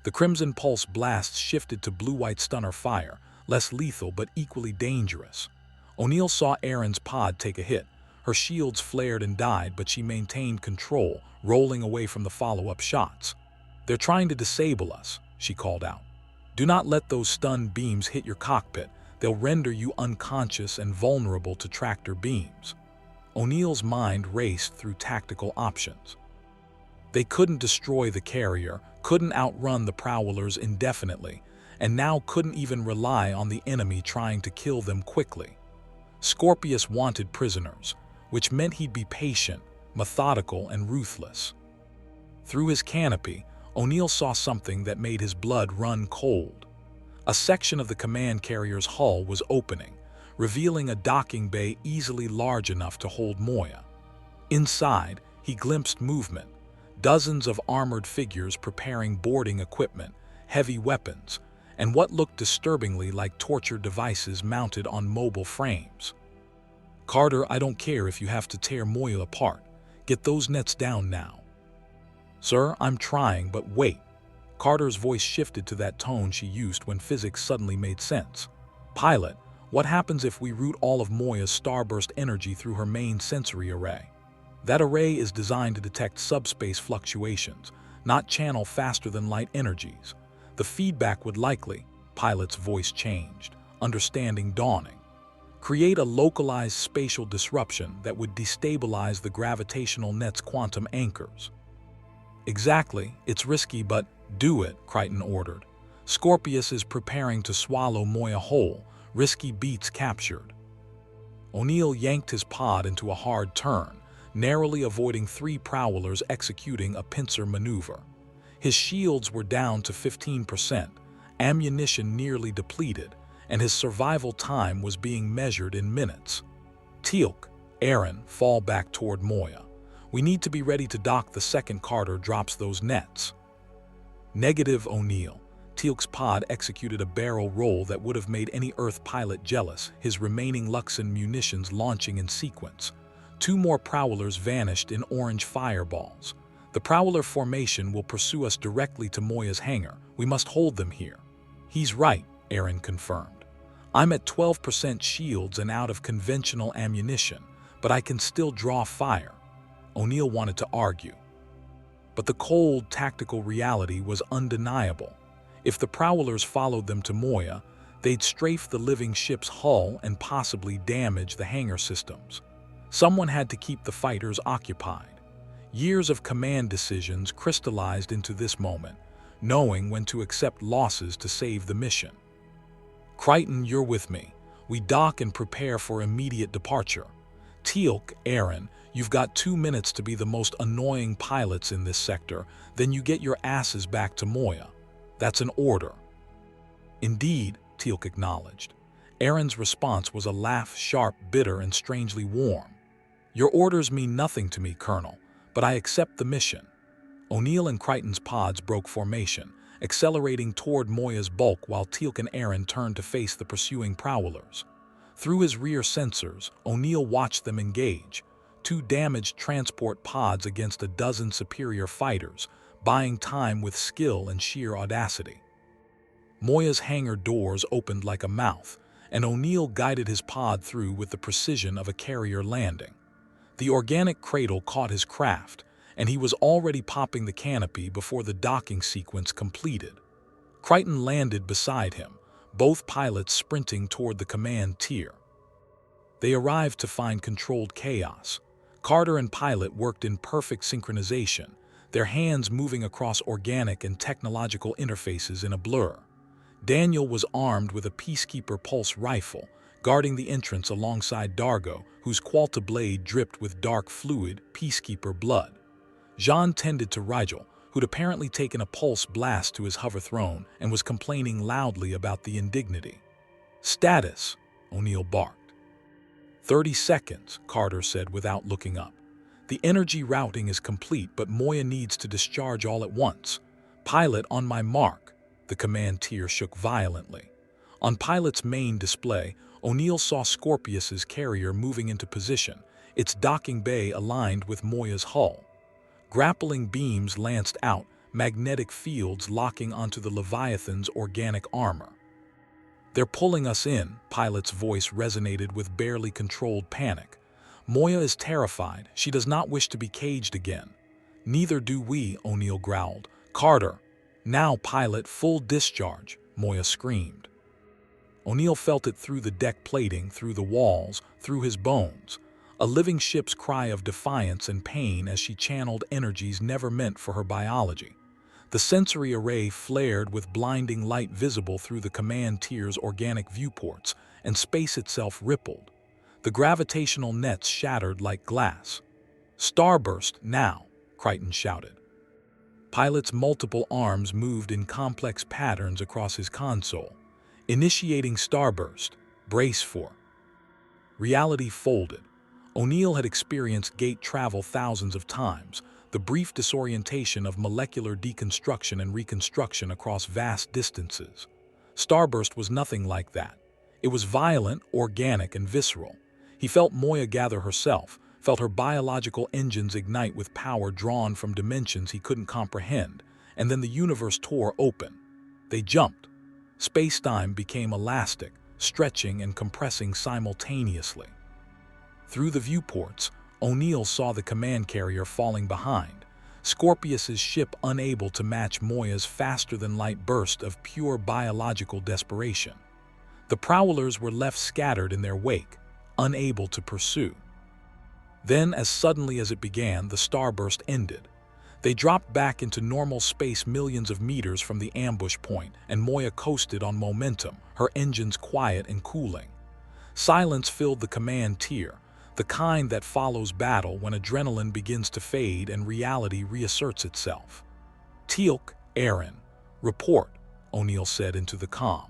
The Crimson Pulse blasts shifted to blue-white stunner fire, less lethal but equally dangerous. O'Neill saw Erin's pod take a hit. Her shields flared and died, but she maintained control, rolling away from the follow-up shots. They're trying to disable us, she called out. Do not let those stun beams hit your cockpit. They'll render you unconscious and vulnerable to tractor beams. O'Neill's mind raced through tactical options. They couldn't destroy the carrier, couldn't outrun the prowlers indefinitely, and now couldn't even rely on the enemy trying to kill them quickly. Scorpius wanted prisoners, which meant he'd be patient, methodical, and ruthless. Through his canopy, O'Neill saw something that made his blood run cold. A section of the command carrier's hull was opening, revealing a docking bay easily large enough to hold Moya. Inside, he glimpsed movement, dozens of armored figures preparing boarding equipment, heavy weapons, and what looked disturbingly like torture devices mounted on mobile frames. Carter, I don't care if you have to tear Moya apart. Get those nets down now. Sir, I'm trying, but wait. Carter's voice shifted to that tone she used when physics suddenly made sense. Pilot, what happens if we route all of Moya's starburst energy through her main sensory array? That array is designed to detect subspace fluctuations, not channel faster-than-light energies. The feedback would likely, Pilot's voice changed, understanding dawning. Create a localized spatial disruption that would destabilize the gravitational net's quantum anchors. Exactly, it's risky, but do it, Crichton ordered. Scorpius is preparing to swallow Moya whole. Risky beats captured. O'Neill yanked his pod into a hard turn, narrowly avoiding 3 prowlers executing a pincer maneuver. His shields were down to 15%, ammunition nearly depleted, and his survival time was being measured in minutes. Teal'c, Aaron, fall back toward Moya. We need to be ready to dock the second Carter drops those nets. Negative, O'Neill. Teal'c's pod executed a barrel roll that would have made any Earth pilot jealous, his remaining Luxon munitions launching in sequence. 2 more prowlers vanished in orange fireballs. The prowler formation will pursue us directly to Moya's hangar. We must hold them here. He's right, Aaron confirmed. I'm at 12% shields and out of conventional ammunition, but I can still draw fire. O'Neill wanted to argue. But the cold, tactical reality was undeniable. If the prowlers followed them to Moya, they'd strafe the living ship's hull and possibly damage the hangar systems. Someone had to keep the fighters occupied. Years of command decisions crystallized into this moment, knowing when to accept losses to save the mission. Crichton, you're with me. We dock and prepare for immediate departure. Teal'c, Aaron, you've got 2 minutes to be the most annoying pilots in this sector, then you get your asses back to Moya. That's an order. Indeed, Teal'c acknowledged. Aaron's response was a laugh, sharp, bitter, and strangely warm. Your orders mean nothing to me, Colonel, but I accept the mission. O'Neill and Crichton's pods broke formation, accelerating toward Moya's bulk while Teal'c and Aaron turned to face the pursuing prowlers. Through his rear sensors, O'Neill watched them engage, 2 damaged transport pods against a dozen superior fighters, buying time with skill and sheer audacity. Moya's hangar doors opened like a mouth, and O'Neill guided his pod through with the precision of a carrier landing. The organic cradle caught his craft, and he was already popping the canopy before the docking sequence completed. Crichton landed beside him, both pilots sprinting toward the command tier. They arrived to find controlled chaos. Carter and pilot worked in perfect synchronization, their hands moving across organic and technological interfaces in a blur. Daniel was armed with a Peacekeeper pulse rifle, guarding the entrance alongside Dargo, whose Qualta blade dripped with dark fluid, Peacekeeper blood. Jean tended to Rigel, who'd apparently taken a pulse blast to his hover throne and was complaining loudly about the indignity. Status, O'Neill barked. 30 seconds, Carter said without looking up. The energy routing is complete, but Moya needs to discharge all at once. Pilot, on my mark. The command tier shook violently. On pilot's main display, O'Neill saw Scorpius's carrier moving into position, its docking bay aligned with Moya's hull. Grappling beams lanced out, magnetic fields locking onto the Leviathan's organic armor. They're pulling us in, pilot's voice resonated with barely controlled panic. Moya is terrified. She does not wish to be caged again. Neither do we, O'Neill growled. Carter. Now, pilot, full discharge, Moya screamed. O'Neill felt it through the deck plating, through the walls, through his bones. A living ship's cry of defiance and pain as she channeled energies never meant for her biology. The sensory array flared with blinding light visible through the command tier's organic viewports, and space itself rippled. The gravitational nets shattered like glass. Starburst, now, Crichton shouted. Pilot's multiple arms moved in complex patterns across his console. Initiating starburst. Brace for. Reality folded. O'Neill had experienced gate travel thousands of times, the brief disorientation of molecular deconstruction and reconstruction across vast distances. Starburst was nothing like that. It was violent, organic, and visceral. He felt Moya gather herself, felt her biological engines ignite with power drawn from dimensions he couldn't comprehend, and then the universe tore open. They jumped. Space-time became elastic, stretching and compressing simultaneously. Through the viewports, O'Neill saw the command carrier falling behind, Scorpius's ship unable to match Moya's faster-than-light burst of pure biological desperation. The prowlers were left scattered in their wake, unable to pursue. Then, as suddenly as it began, the starburst ended. They dropped back into normal space millions of meters from the ambush point, and Moya coasted on momentum, her engines quiet and cooling. Silence filled the command tier, the kind that follows battle when adrenaline begins to fade and reality reasserts itself. "Teal'c, Aaron. Report," O'Neill said into the comm.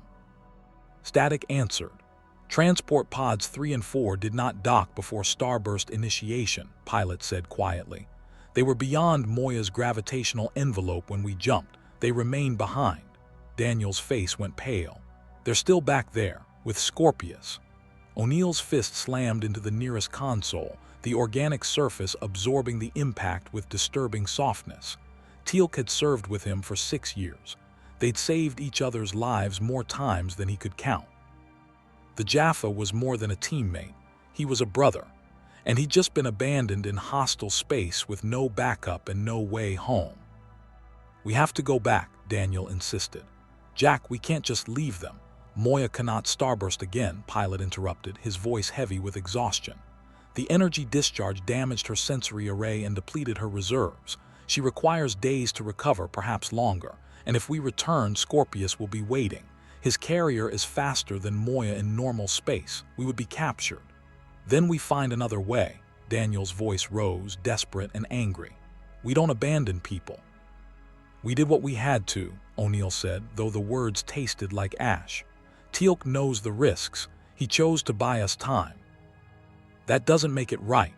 Static answered. "Transport pods 3 and 4 did not dock before starburst initiation," Pilot said quietly. "They were beyond Moya's gravitational envelope when we jumped. They remain behind." Daniel's face went pale. "They're still back there, with Scorpius." O'Neill's fist slammed into the nearest console, the organic surface absorbing the impact with disturbing softness. Teal'c had served with him for 6 years. They'd saved each other's lives more times than he could count. The Jaffa was more than a teammate. He was a brother. And he'd just been abandoned in hostile space with no backup and no way home. "We have to go back," Daniel insisted. "Jack, we can't just leave them." "Moya cannot starburst again," Pilot interrupted, his voice heavy with exhaustion. "The energy discharge damaged her sensory array and depleted her reserves. She requires days to recover, perhaps longer. And if we return, Scorpius will be waiting. His carrier is faster than Moya in normal space. We would be captured." "Then we find another way." Daniel's voice rose, desperate and angry. "We don't abandon people." "We did what we had to," O'Neill said, though the words tasted like ash. "Teal'c knows the risks. He chose to buy us time." "That doesn't make it right."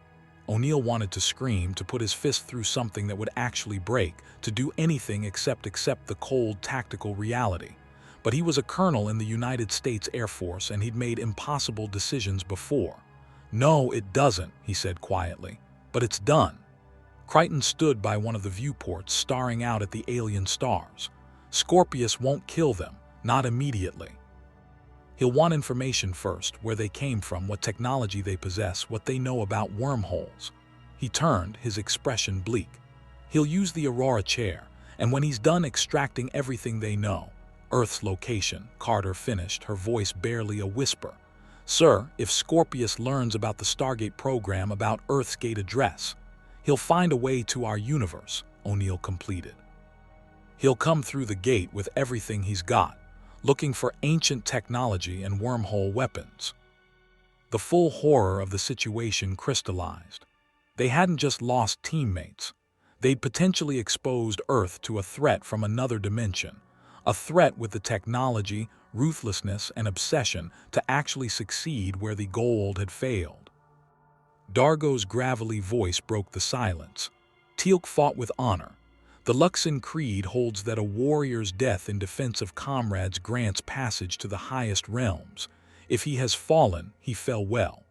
O'Neill wanted to scream, to put his fist through something that would actually break, to do anything except accept the cold, tactical reality. But he was a colonel in the United States Air Force, and he'd made impossible decisions before. "No, it doesn't," he said quietly. "But it's done." Crichton stood by one of the viewports, staring out at the alien stars. "Scorpius won't kill them, not immediately. He'll want information first, where they came from, what technology they possess, what they know about wormholes." He turned, his expression bleak. "He'll use the Aurora chair, and when he's done extracting everything they know, Earth's location," Carter finished, her voice barely a whisper. "Sir, if Scorpius learns about the Stargate program, about Earth's gate address, he'll find a way to our universe," O'Neill completed. "He'll come through the gate with everything he's got, looking for ancient technology and wormhole weapons." The full horror of the situation crystallized. They hadn't just lost teammates. They'd potentially exposed Earth to a threat from another dimension, a threat with the technology, ruthlessness, and obsession to actually succeed where the gold had failed. Dargo's gravelly voice broke the silence. "Teal'c fought with honor. The Luxon Creed holds that a warrior's death in defense of comrades grants passage to the highest realms. If he has fallen, he fell well."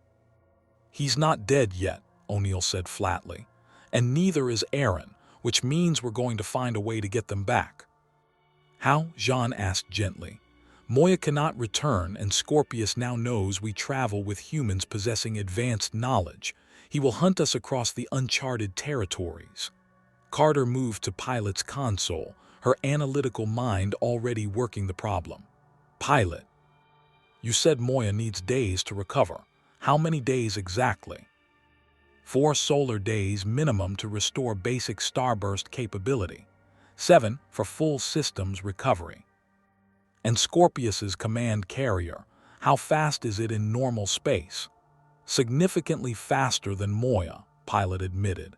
"He's not dead yet," O'Neill said flatly. "And neither is Aaron, which means we're going to find a way to get them back." "How?" Jean asked gently. "Moya cannot return, and Scorpius now knows we travel with humans possessing advanced knowledge. He will hunt us across the Uncharted Territories." Carter moved to Pilot's console, her analytical mind already working the problem. "Pilot, you said Moya needs days to recover. How many days exactly?" 4 solar days minimum to restore basic starburst capability. 7 for full systems recovery. "And Scorpius's command carrier, how fast is it in normal space?" "Significantly faster than Moya," Pilot admitted.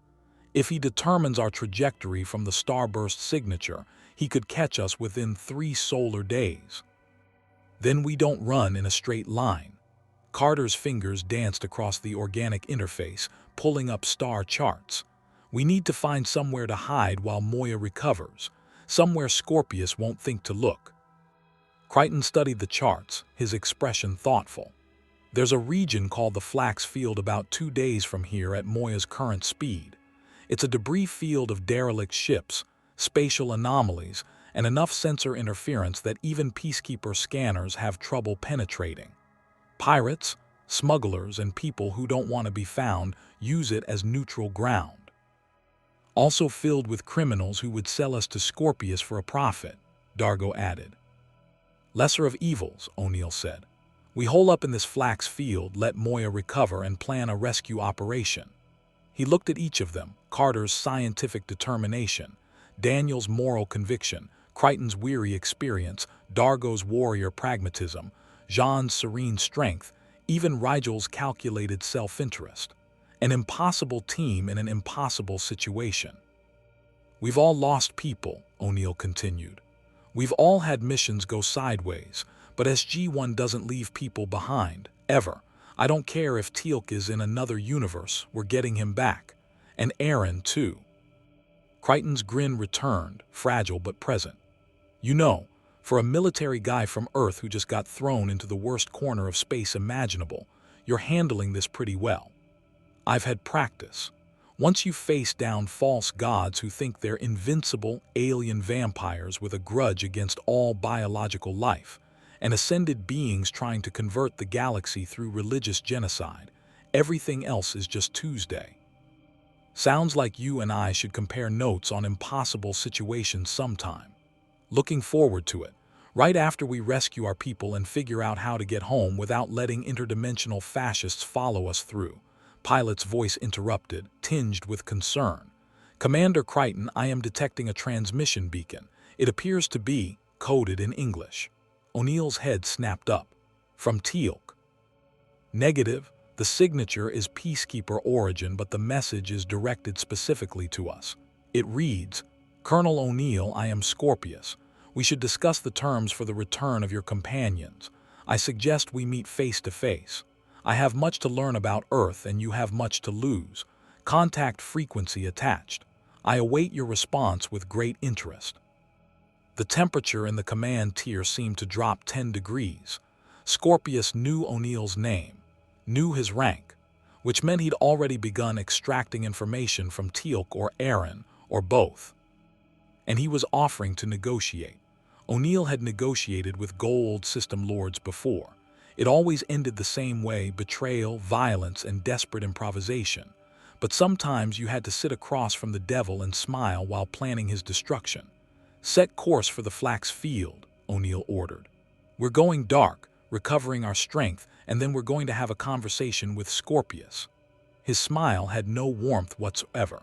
"If he determines our trajectory from the starburst signature, he could catch us within 3 solar days. Then we don't run in a straight line." Carter's fingers danced across the organic interface, pulling up star charts. "We need to find somewhere to hide while Moya recovers, somewhere Scorpius won't think to look." Crichton studied the charts, his expression thoughtful. "There's a region called the Flax Field about 2 days from here at Moya's current speed. It's a debris field of derelict ships, spatial anomalies, and enough sensor interference that even peacekeeper scanners have trouble penetrating. Pirates, smugglers, and people who don't want to be found use it as neutral ground. Also filled with criminals who would sell us to Scorpius for a profit," Dargo added. "Lesser of evils," O'Neill said. We hole up in this flax field, let Moya recover, and plan a rescue operation. He looked at each of them, Carter's scientific determination, Daniel's moral conviction, Crichton's weary experience, Dargo's warrior pragmatism, Jean's serene strength, even Rigel's calculated self-interest. An impossible team in an impossible situation. We've all lost people, O'Neill continued. We've all had missions go sideways, but SG-1 doesn't leave people behind, ever. I don't care if Teal'c is in another universe, we're getting him back. And Aaron, too. Crichton's grin returned, fragile but present. You know, for a military guy from Earth who just got thrown into the worst corner of space imaginable, you're handling this pretty well. I've had practice. Once you face down false gods who think they're invincible alien vampires with a grudge against all biological life, and ascended beings trying to convert the galaxy through religious genocide, everything else is just Tuesday. Sounds like you and I should compare notes on impossible situations sometime. Looking forward to it, right after we rescue our people and figure out how to get home without letting interdimensional fascists follow us through. Pilot's voice interrupted, tinged with concern. Commander Crichton, I am detecting a transmission beacon. It appears to be coded in English. O'Neill's head snapped up. From Teal'c. Negative. The signature is Peacekeeper origin, but the message is directed specifically to us. It reads, Colonel O'Neill, I am Scorpius. We should discuss the terms for the return of your companions. I suggest we meet face to face. I have much to learn about Earth and you have much to lose. Contact frequency attached. I await your response with great interest. The temperature in the command tier seemed to drop 10 degrees. Scorpius knew O'Neill's name, knew his rank, which meant he'd already begun extracting information from Teal'c or Aaron, or both. And he was offering to negotiate. O'Neill had negotiated with gold system lords before. It always ended the same way: betrayal, violence, and desperate improvisation. But sometimes you had to sit across from the devil and smile while planning his destruction. Set course for the flax field, O'Neill ordered. We're going dark, recovering our strength, and then we're going to have a conversation with Scorpius. His smile had no warmth whatsoever.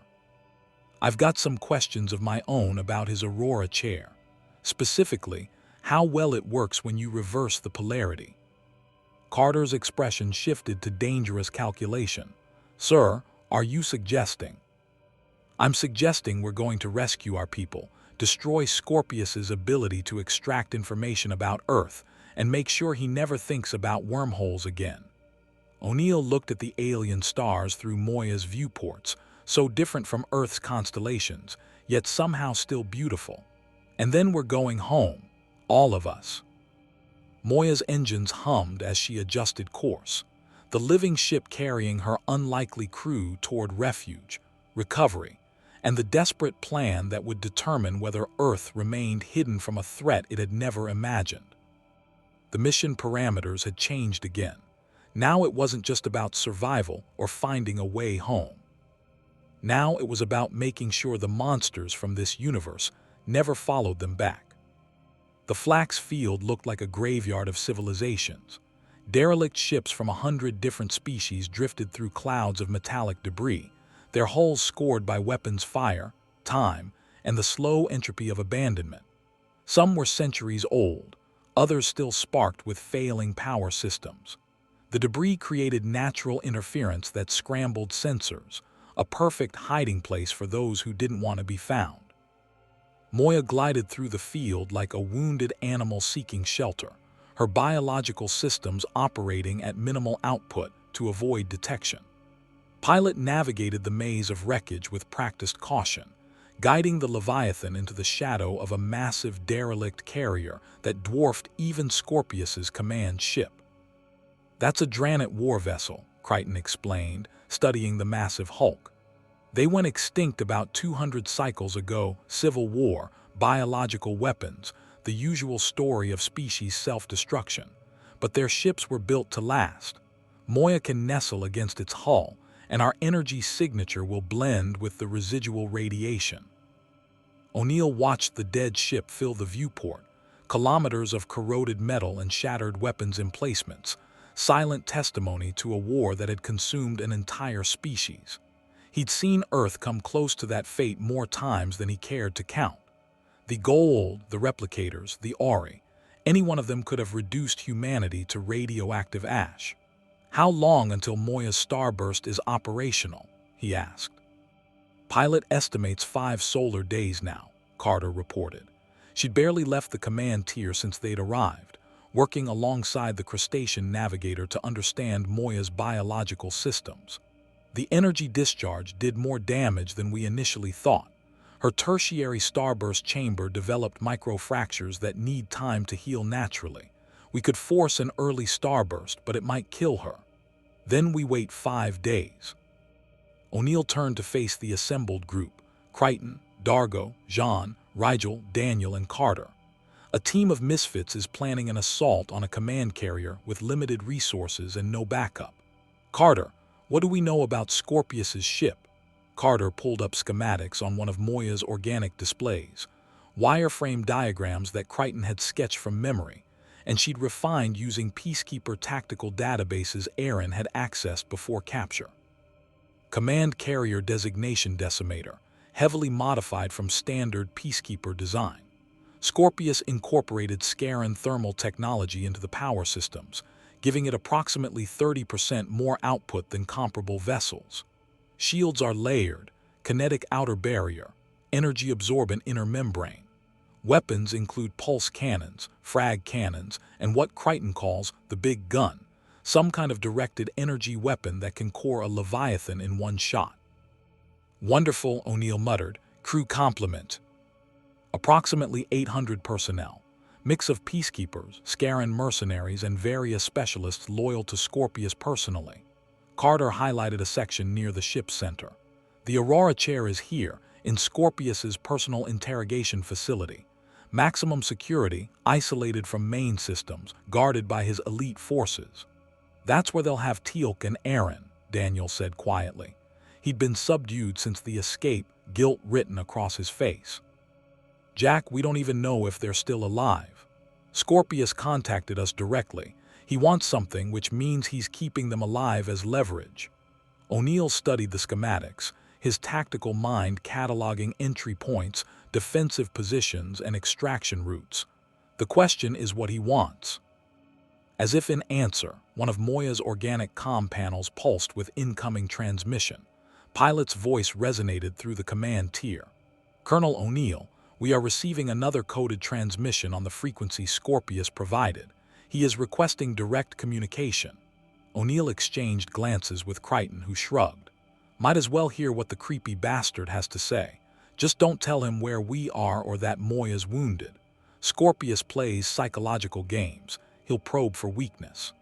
I've got some questions of my own about his Aurora chair. Specifically, how well it works when you reverse the polarity. Carter's expression shifted to dangerous calculation. Sir, are you suggesting? I'm suggesting we're going to rescue our people, destroy Scorpius's ability to extract information about Earth, and make sure he never thinks about wormholes again. O'Neill looked at the alien stars through Moya's viewports, so different from Earth's constellations, yet somehow still beautiful. And then we're going home, all of us. Moya's engines hummed as she adjusted course, the living ship carrying her unlikely crew toward refuge, recovery, and the desperate plan that would determine whether Earth remained hidden from a threat it had never imagined. The mission parameters had changed again. Now it wasn't just about survival or finding a way home. Now it was about making sure the monsters from this universe never followed them back. The flax field looked like a graveyard of civilizations. Derelict ships from 100 different species drifted through clouds of metallic debris, their hulls scored by weapons fire, time, and the slow entropy of abandonment. Some were centuries old, others still sparked with failing power systems. The debris created natural interference that scrambled sensors, a perfect hiding place for those who didn't want to be found. Moya glided through the field like a wounded animal seeking shelter, her biological systems operating at minimal output to avoid detection. Pilot navigated the maze of wreckage with practiced caution, guiding the Leviathan into the shadow of a massive derelict carrier that dwarfed even Scorpius's command ship. That's a Dranit war vessel, Crichton explained, studying the massive hulk. They went extinct about 200 cycles ago. Civil war, biological weapons, the usual story of species self-destruction. But their ships were built to last. Moya can nestle against its hull, and our energy signature will blend with the residual radiation. O'Neill watched the dead ship fill the viewport, kilometers of corroded metal and shattered weapons emplacements, silent testimony to a war that had consumed an entire species. He'd seen Earth come close to that fate more times than he cared to count. The Gold, the Replicators, the Ori, any one of them could have reduced humanity to radioactive ash. "How long until Moya's starburst is operational?" he asked. "Pilot estimates 5 solar days now," Carter reported. She'd barely left the command tier since they'd arrived, working alongside the crustacean navigator to understand Moya's biological systems. The energy discharge did more damage than we initially thought. Her tertiary starburst chamber developed microfractures that need time to heal naturally. We could force an early starburst, but it might kill her. Then we wait 5 days. O'Neill turned to face the assembled group: Crichton, Dargo, Jean, Rigel, Daniel, and Carter. A team of misfits is planning an assault on a command carrier with limited resources and no backup. "Carter, what do we know about Scorpius's ship?" Carter pulled up schematics on one of Moya's organic displays, wireframe diagrams that Crichton had sketched from memory, and she'd refined using Peacekeeper tactical databases Aaron had accessed before capture. Command Carrier Designation Decimator, heavily modified from standard Peacekeeper design. Scorpius incorporated Scaran thermal technology into the power systems, giving it approximately 30% more output than comparable vessels. Shields are layered: kinetic outer barrier, energy-absorbent inner membrane. Weapons include pulse cannons, frag cannons, and what Crichton calls the big gun, some kind of directed energy weapon that can core a Leviathan in one shot. "Wonderful," O'Neill muttered. "Crew complement." Approximately 800 personnel, mix of peacekeepers, Scaran mercenaries, and various specialists loyal to Scorpius personally. Carter highlighted a section near the ship's center. "The Aurora chair is here, in Scorpius's personal interrogation facility. Maximum security, isolated from main systems, guarded by his elite forces." "That's where they'll have Teal'c and Aaron," Daniel said quietly. He'd been subdued since the escape, guilt written across his face. "Jack, we don't even know if they're still alive. Scorpius contacted us directly. He wants something, which means he's keeping them alive as leverage." O'Neill studied the schematics, his tactical mind cataloging entry points, defensive positions, and extraction routes. "The question is what he wants." As if in answer, one of Moya's organic comm panels pulsed with incoming transmission. Pilot's voice resonated through the command tier. "Colonel O'Neill, we are receiving another coded transmission on the frequency Scorpius provided. He is requesting direct communication." O'Neill exchanged glances with Crichton, who shrugged. "Might as well hear what the creepy bastard has to say. Just don't tell him where we are or that Moya's wounded. Scorpius plays psychological games. He'll probe for weakness."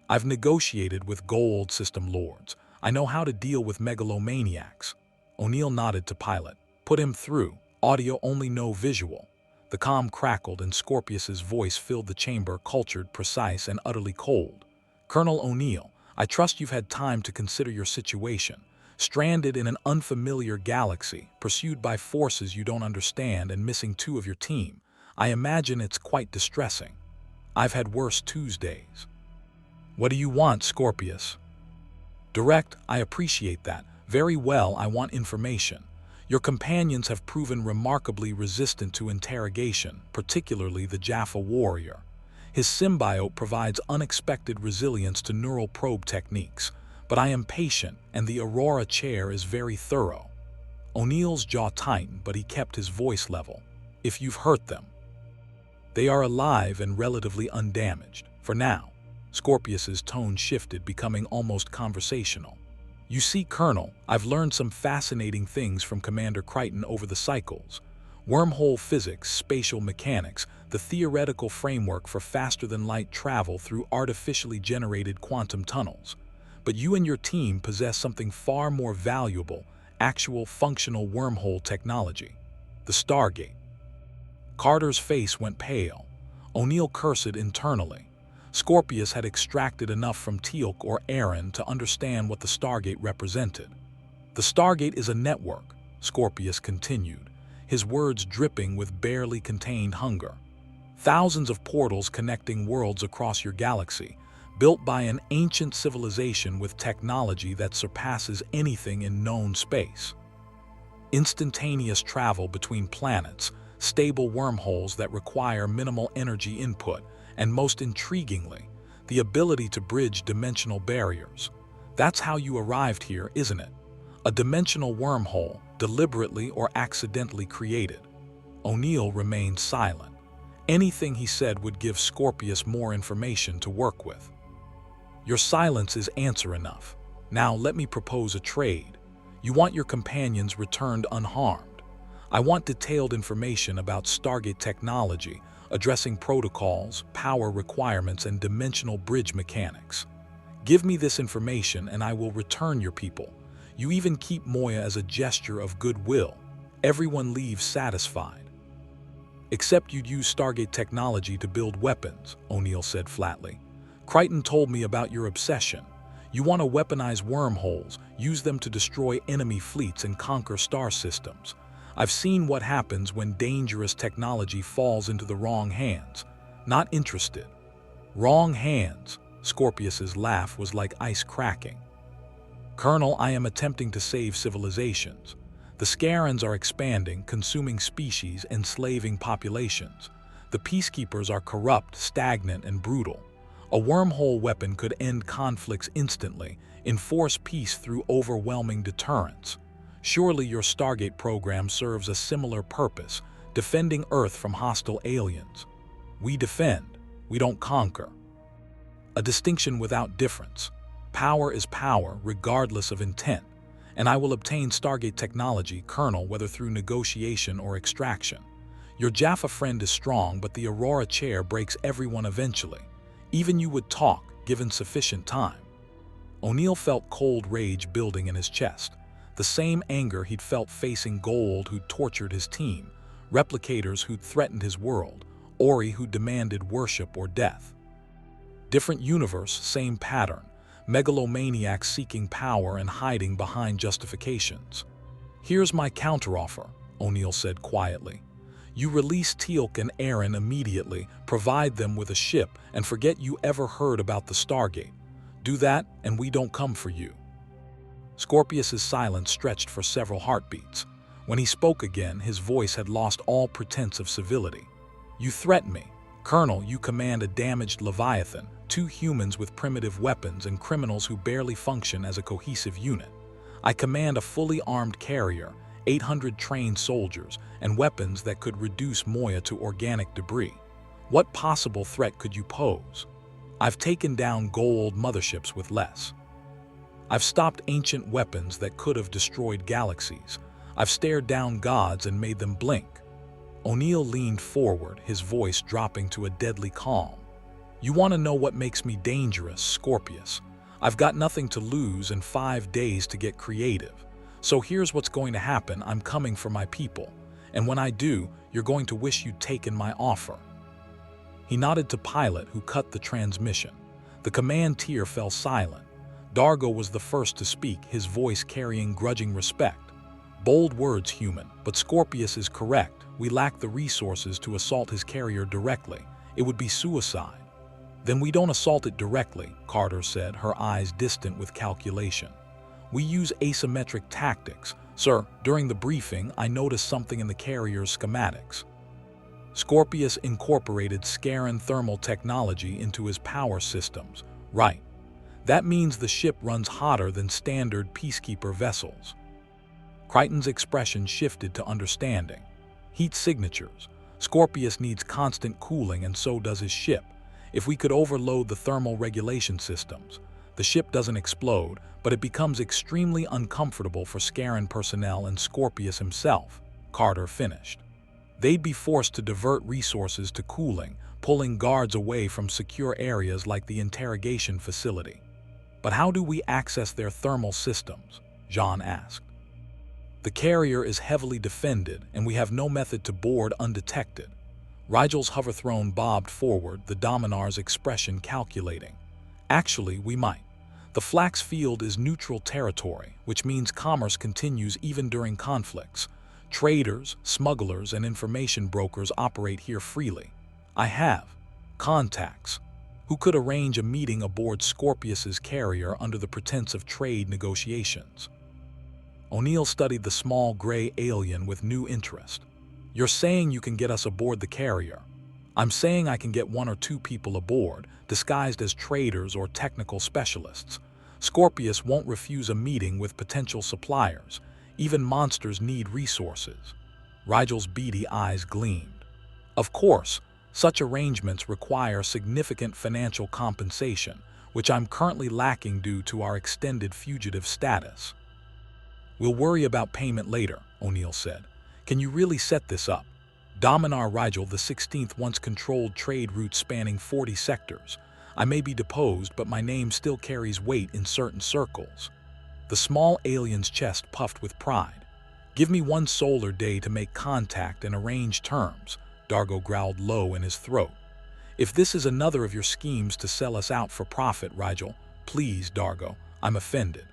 "I've negotiated with Gold System Lords. I know how to deal with megalomaniacs." O'Neill nodded to Pilot. "Put him through. Audio only, no visual." The comm crackled and Scorpius's voice filled the chamber, cultured, precise, and utterly cold. "Colonel O'Neill, I trust you've had time to consider your situation. Stranded in an unfamiliar galaxy, pursued by forces you don't understand, and missing 2 of your team. I imagine it's quite distressing. I've had worse Tuesdays." "What do you want, Scorpius?" "Direct, I appreciate that. Very well, I want information. Your companions have proven remarkably resistant to interrogation, particularly the Jaffa warrior. His symbiote provides unexpected resilience to neural probe techniques, but I am patient and the Aurora chair is very thorough." O'Neill's jaw tightened, but he kept his voice level. "If you've hurt them." "They are alive and relatively undamaged, for now." Scorpius's tone shifted, becoming almost conversational. "You see, Colonel, I've learned some fascinating things from Commander Crichton over the cycles. Wormhole physics, spatial mechanics, the theoretical framework for faster-than-light travel through artificially generated quantum tunnels. But you and your team possess something far more valuable: actual functional wormhole technology. The Stargate." Carter's face went pale. O'Neill cursed internally. Scorpius had extracted enough from Teal'c or Aaron to understand what the Stargate represented. "The Stargate is a network," Scorpius continued, his words dripping with barely contained hunger. Thousands of portals connecting worlds across your galaxy, built by an ancient civilization with technology that surpasses anything in known space. Instantaneous travel between planets, stable wormholes that require minimal energy input, and most intriguingly, the ability to bridge dimensional barriers. That's how you arrived here, isn't it? A dimensional wormhole, deliberately or accidentally created. O'Neill remained silent. Anything he said would give Scorpius more information to work with. Your silence is answer enough. Now let me propose a trade. You want your companions returned unharmed. I want detailed information about Stargate technology, addressing protocols, power requirements, and dimensional bridge mechanics. Give me this information and I will return your people. You even keep Moya as a gesture of goodwill. Everyone leaves satisfied. Except you'd use Stargate technology to build weapons, O'Neill said flatly. Crichton told me about your obsession. You want to weaponize wormholes, use them to destroy enemy fleets and conquer star systems. I've seen what happens when dangerous technology falls into the wrong hands. Not interested. Wrong hands. Scorpius's laugh was like ice cracking. Colonel, I am attempting to save civilizations. The Scarans are expanding, consuming species, enslaving populations. The peacekeepers are corrupt, stagnant, and brutal. A wormhole weapon could end conflicts instantly, enforce peace through overwhelming deterrence. Surely your Stargate program serves a similar purpose, defending Earth from hostile aliens. We defend, we don't conquer. A distinction without difference. Power is power, regardless of intent. And I will obtain Stargate technology, Colonel, whether through negotiation or extraction. Your Jaffa friend is strong, but the Aurora chair breaks everyone eventually. Even you would talk, given sufficient time. O'Neill felt cold rage building in his chest. The same anger he'd felt facing Gold, who'd tortured his team, replicators who'd threatened his world, Ori who demanded worship or death. Different universe, same pattern. Megalomaniacs seeking power and hiding behind justifications. Here's my counteroffer, O'Neill said quietly. You release Teal'c and Aaron immediately, provide them with a ship, and forget you ever heard about the Stargate. Do that, and we don't come for you. Scorpius's silence stretched for several heartbeats. When he spoke again, his voice had lost all pretense of civility. You threaten me. Colonel, you command a damaged Leviathan, 2 humans with primitive weapons and criminals who barely function as a cohesive unit. I command a fully armed carrier, 800 trained soldiers, and weapons that could reduce Moya to organic debris. What possible threat could you pose? I've taken down gold motherships with less. I've stopped ancient weapons that could have destroyed galaxies. I've stared down gods and made them blink. O'Neill leaned forward, his voice dropping to a deadly calm. You want to know what makes me dangerous, Scorpius? I've got nothing to lose and 5 days to get creative. So here's what's going to happen. I'm coming for my people. And when I do, you're going to wish you'd taken my offer. He nodded to Pilot, who cut the transmission. The command tier fell silent. Dargo was the first to speak, his voice carrying grudging respect. Bold words, human, but Scorpius is correct. We lack the resources to assault his carrier directly. It would be suicide. Then we don't assault it directly, Carter said, her eyes distant with calculation. We use asymmetric tactics. Sir, during the briefing, I noticed something in the carrier's schematics. Scorpius incorporated Scaran thermal technology into his power systems. Right. That means the ship runs hotter than standard peacekeeper vessels. Crichton's expression shifted to understanding. Heat signatures. Scorpius needs constant cooling, and so does his ship. If we could overload the thermal regulation systems, the ship doesn't explode, but it becomes extremely uncomfortable for Scaran personnel and Scorpius himself, Carter finished. They'd be forced to divert resources to cooling, pulling guards away from secure areas like the interrogation facility. But how do we access their thermal systems? Jean asked. The carrier is heavily defended, and we have no method to board undetected. Rigel's hoverthrone bobbed forward, the Dominar's expression calculating. Actually, we might. The Flax field is neutral territory, which means commerce continues even during conflicts. Traders, smugglers, and information brokers operate here freely. I have contacts who could arrange a meeting aboard Scorpius's carrier under the pretense of trade negotiations. O'Neill studied the small gray alien with new interest. You're saying you can get us aboard the carrier? I'm saying I can get 1 or 2 people aboard, disguised as traders or technical specialists. Scorpius won't refuse a meeting with potential suppliers. Even monsters need resources. Rigel's beady eyes gleamed. Of course, such arrangements require significant financial compensation, which I'm currently lacking due to our extended fugitive status. We'll worry about payment later, O'Neill said. Can you really set this up? Dominar Rigel the 16th once controlled trade routes spanning 40 sectors. I may be deposed, but my name still carries weight in certain circles. The small alien's chest puffed with pride. Give me 1 solar day to make contact and arrange terms, Dargo growled low in his throat. If this is another of your schemes to sell us out for profit, Rigel, please, Dargo, I'm offended.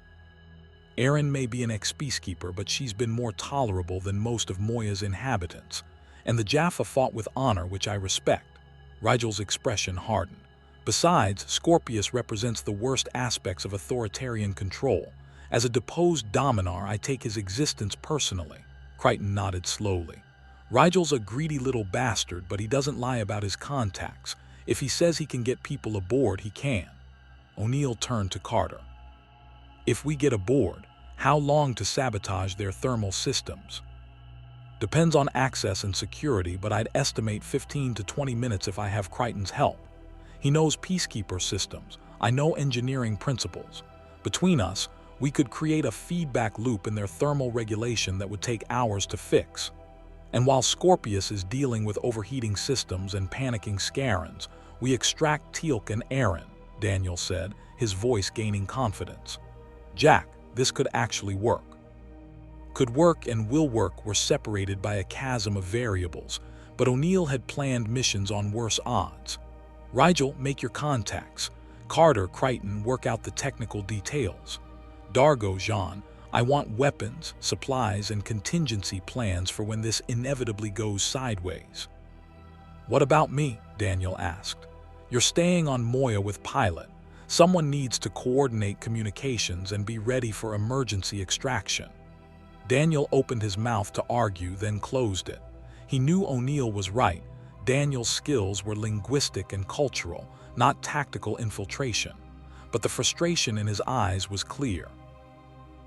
Erin may be an ex-peacekeeper, but she's been more tolerable than most of Moya's inhabitants, and the Jaffa fought with honor, which I respect. Rigel's expression hardened. Besides, Scorpius represents the worst aspects of authoritarian control. As a deposed Dominar, I take his existence personally. Crichton nodded slowly. Rigel's a greedy little bastard, but he doesn't lie about his contacts. If he says he can get people aboard, he can. O'Neill turned to Carter. If we get aboard, how long to sabotage their thermal systems? Depends on access and security, but I'd estimate 15 to 20 minutes if I have Crichton's help. He knows peacekeeper systems. I know engineering principles. Between us, we could create a feedback loop in their thermal regulation that would take hours to fix. And while Scorpius is dealing with overheating systems and panicking Scarans, we extract Teal'c and Erin, Daniel said, his voice gaining confidence. Jack, this could actually work. Could work and will work were separated by a chasm of variables, but O'Neill had planned missions on worse odds. Rigel, make your contacts. Carter, Crichton, work out the technical details. Dargo, Jean, I want weapons, supplies, and contingency plans for when this inevitably goes sideways. What about me? Daniel asked. You're staying on Moya with Pilot. Someone needs to coordinate communications and be ready for emergency extraction. Daniel opened his mouth to argue, then closed it. He knew O'Neill was right. Daniel's skills were linguistic and cultural, not tactical infiltration. But the frustration in his eyes was clear.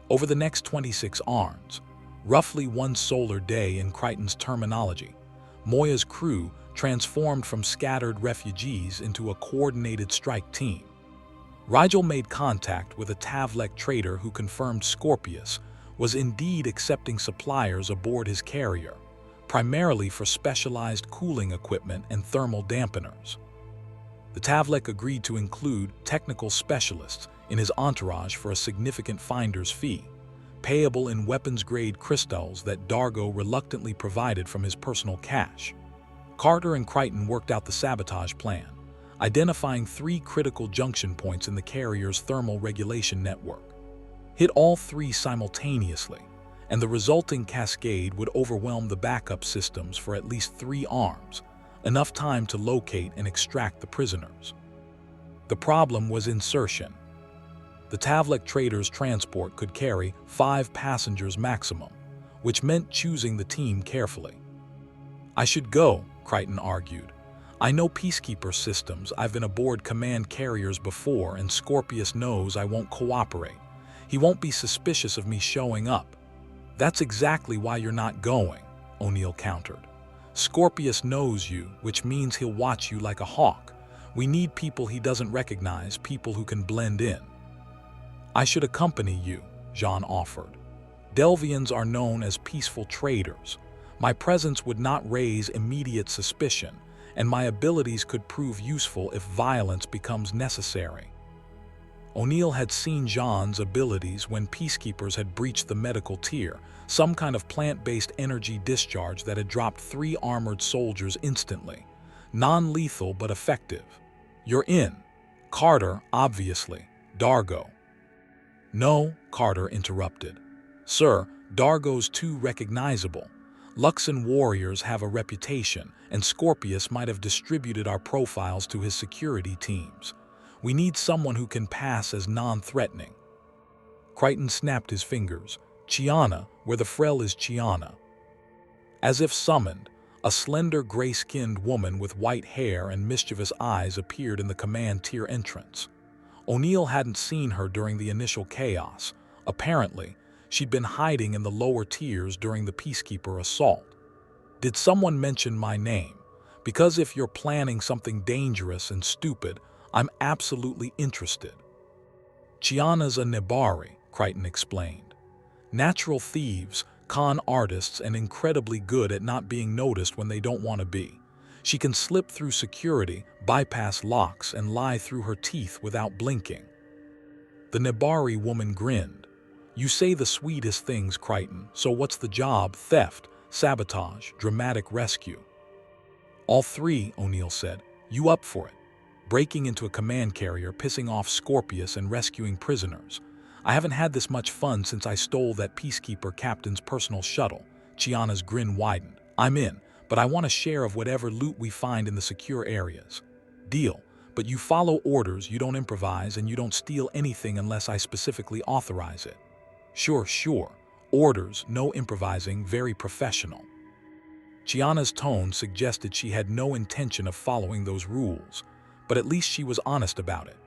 Over the next 26 arms, roughly 1 solar day in Crichton's terminology, Moya's crew transformed from scattered refugees into a coordinated strike team. Rigel made contact with a Teal'c trader who confirmed Scorpius was indeed accepting suppliers aboard his carrier, primarily for specialized cooling equipment and thermal dampeners. The Teal'c agreed to include technical specialists in his entourage for a significant finder's fee, payable in weapons-grade crystals that Dargo reluctantly provided from his personal cash. Carter and Crichton worked out the sabotage plan, identifying 3 critical junction points in the carrier's thermal regulation network. Hit all 3 simultaneously, and the resulting cascade would overwhelm the backup systems for at least 3 arms, enough time to locate and extract the prisoners. The problem was insertion. The Teal'c trader's transport could carry 5 passengers maximum, which meant choosing the team carefully. I should go, Crichton argued. I know peacekeeper systems. I've been aboard command carriers before, and Scorpius knows I won't cooperate. He won't be suspicious of me showing up. That's exactly why you're not going, O'Neill countered. Scorpius knows you, which means he'll watch you like a hawk. We need people he doesn't recognize, people who can blend in. I should accompany you, Jean offered. Delvians are known as peaceful traders. My presence would not raise immediate suspicion, and my abilities could prove useful if violence becomes necessary. O'Neill had seen Jean's abilities when peacekeepers had breached the medical tier, some kind of plant-based energy discharge that had dropped 3 armored soldiers instantly. Non-lethal but effective. You're in. Carter, obviously. Dargo. No, Carter interrupted. Sir, Dargo's too recognizable. Luxon warriors have a reputation, and Scorpius might have distributed our profiles to his security teams. We need someone who can pass as non-threatening. Crichton snapped his fingers. Chiana, where the Frel is Chiana. As if summoned, a slender gray-skinned woman with white hair and mischievous eyes appeared in the command tier entrance. O'Neill hadn't seen her during the initial chaos. Apparently, she'd been hiding in the lower tiers during the Peacekeeper assault. Did someone mention my name? Because if you're planning something dangerous and stupid, I'm absolutely interested. Chiana's a Nebari, Crichton explained. Natural thieves, con artists, and incredibly good at not being noticed when they don't want to be. She can slip through security, bypass locks, and lie through her teeth without blinking. The Nebari woman grinned. You say the sweetest things, Crichton, so what's the job? Theft, sabotage, dramatic rescue. All three, O'Neill said. You up for it? Breaking into a command carrier, pissing off Scorpius, and rescuing prisoners. I haven't had this much fun since I stole that Peacekeeper captain's personal shuttle. Chiana's grin widened. I'm in, but I want a share of whatever loot we find in the secure areas. Deal, but you follow orders, you don't improvise, and you don't steal anything unless I specifically authorize it. Sure. Orders, no improvising, very professional. Chiana's tone suggested she had no intention of following those rules, but at least she was honest about it.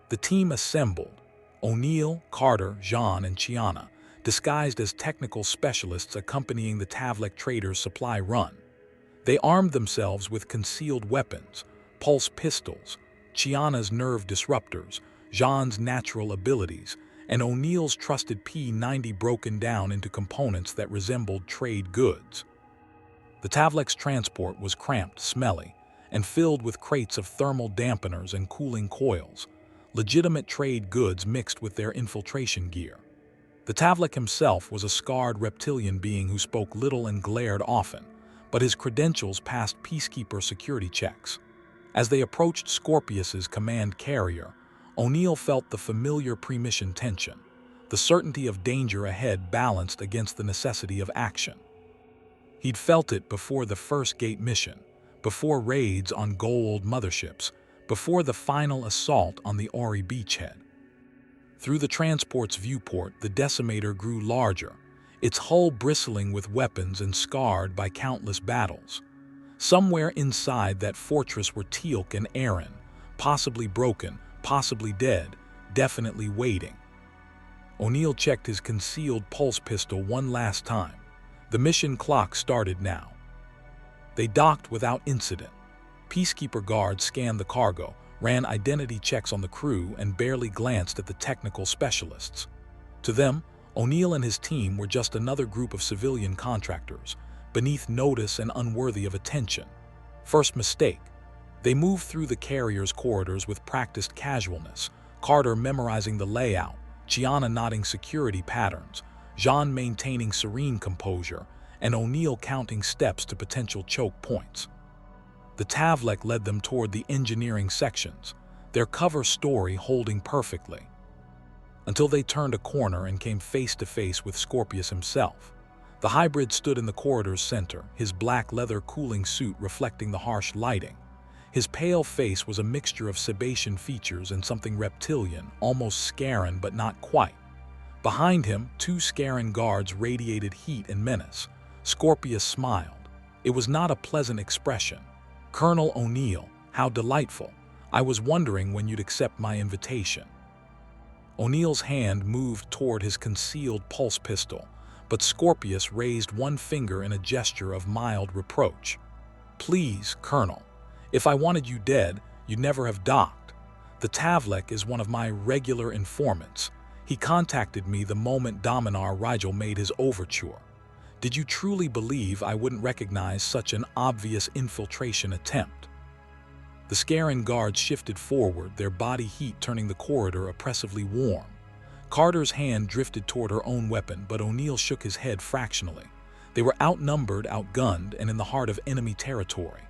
The team assembled. O'Neill, Carter, Jean, and Chiana, disguised as technical specialists accompanying the Teal'c traders' supply run. They armed themselves with concealed weapons, pulse pistols, Chiana's nerve disruptors, Jean's natural abilities, and O'Neill's trusted P-90 broken down into components that resembled trade goods. The Teal'c's transport was cramped, smelly, and filled with crates of thermal dampeners and cooling coils, legitimate trade goods mixed with their infiltration gear. The Teal'c himself was a scarred reptilian being who spoke little and glared often, but his credentials passed Peacekeeper security checks. As they approached Scorpius's command carrier, O'Neill felt the familiar pre-mission tension, the certainty of danger ahead balanced against the necessity of action. He'd felt it before the first Gate mission, before raids on gold motherships, before the final assault on the Ori beachhead. Through the transport's viewport, the Decimator grew larger, its hull bristling with weapons and scarred by countless battles. Somewhere inside that fortress were Teal'c and Aaron, possibly broken, possibly dead, definitely waiting. O'Neill checked his concealed pulse pistol one last time. The mission clock started now. They docked without incident. Peacekeeper guards scanned the cargo, ran identity checks on the crew, and barely glanced at the technical specialists. To them, O'Neill and his team were just another group of civilian contractors, beneath notice and unworthy of attention. First mistake. They moved through the carrier's corridors with practiced casualness, Carter memorizing the layout, Chiana nodding security patterns, Jean maintaining serene composure, and O'Neill counting steps to potential choke points. The Teal'c led them toward the engineering sections, their cover story holding perfectly, until they turned a corner and came face to face with Scorpius himself. The hybrid stood in the corridor's center, his black leather cooling suit reflecting the harsh lighting. His pale face was a mixture of Sebacean features and something reptilian, almost Scaran but not quite. Behind him, two Scaran guards radiated heat and menace. Scorpius smiled. It was not a pleasant expression. Colonel O'Neill, how delightful. I was wondering when you'd accept my invitation. O'Neill's hand moved toward his concealed pulse pistol, but Scorpius raised one finger in a gesture of mild reproach. Please, Colonel. If I wanted you dead, you'd never have docked. The Teal'c is one of my regular informants. He contacted me the moment Dominar Rigel made his overture. Did you truly believe I wouldn't recognize such an obvious infiltration attempt? The Scaran guards shifted forward, their body heat turning the corridor oppressively warm. Carter's hand drifted toward her own weapon, but O'Neill shook his head fractionally. They were outnumbered, outgunned, and in the heart of enemy territory.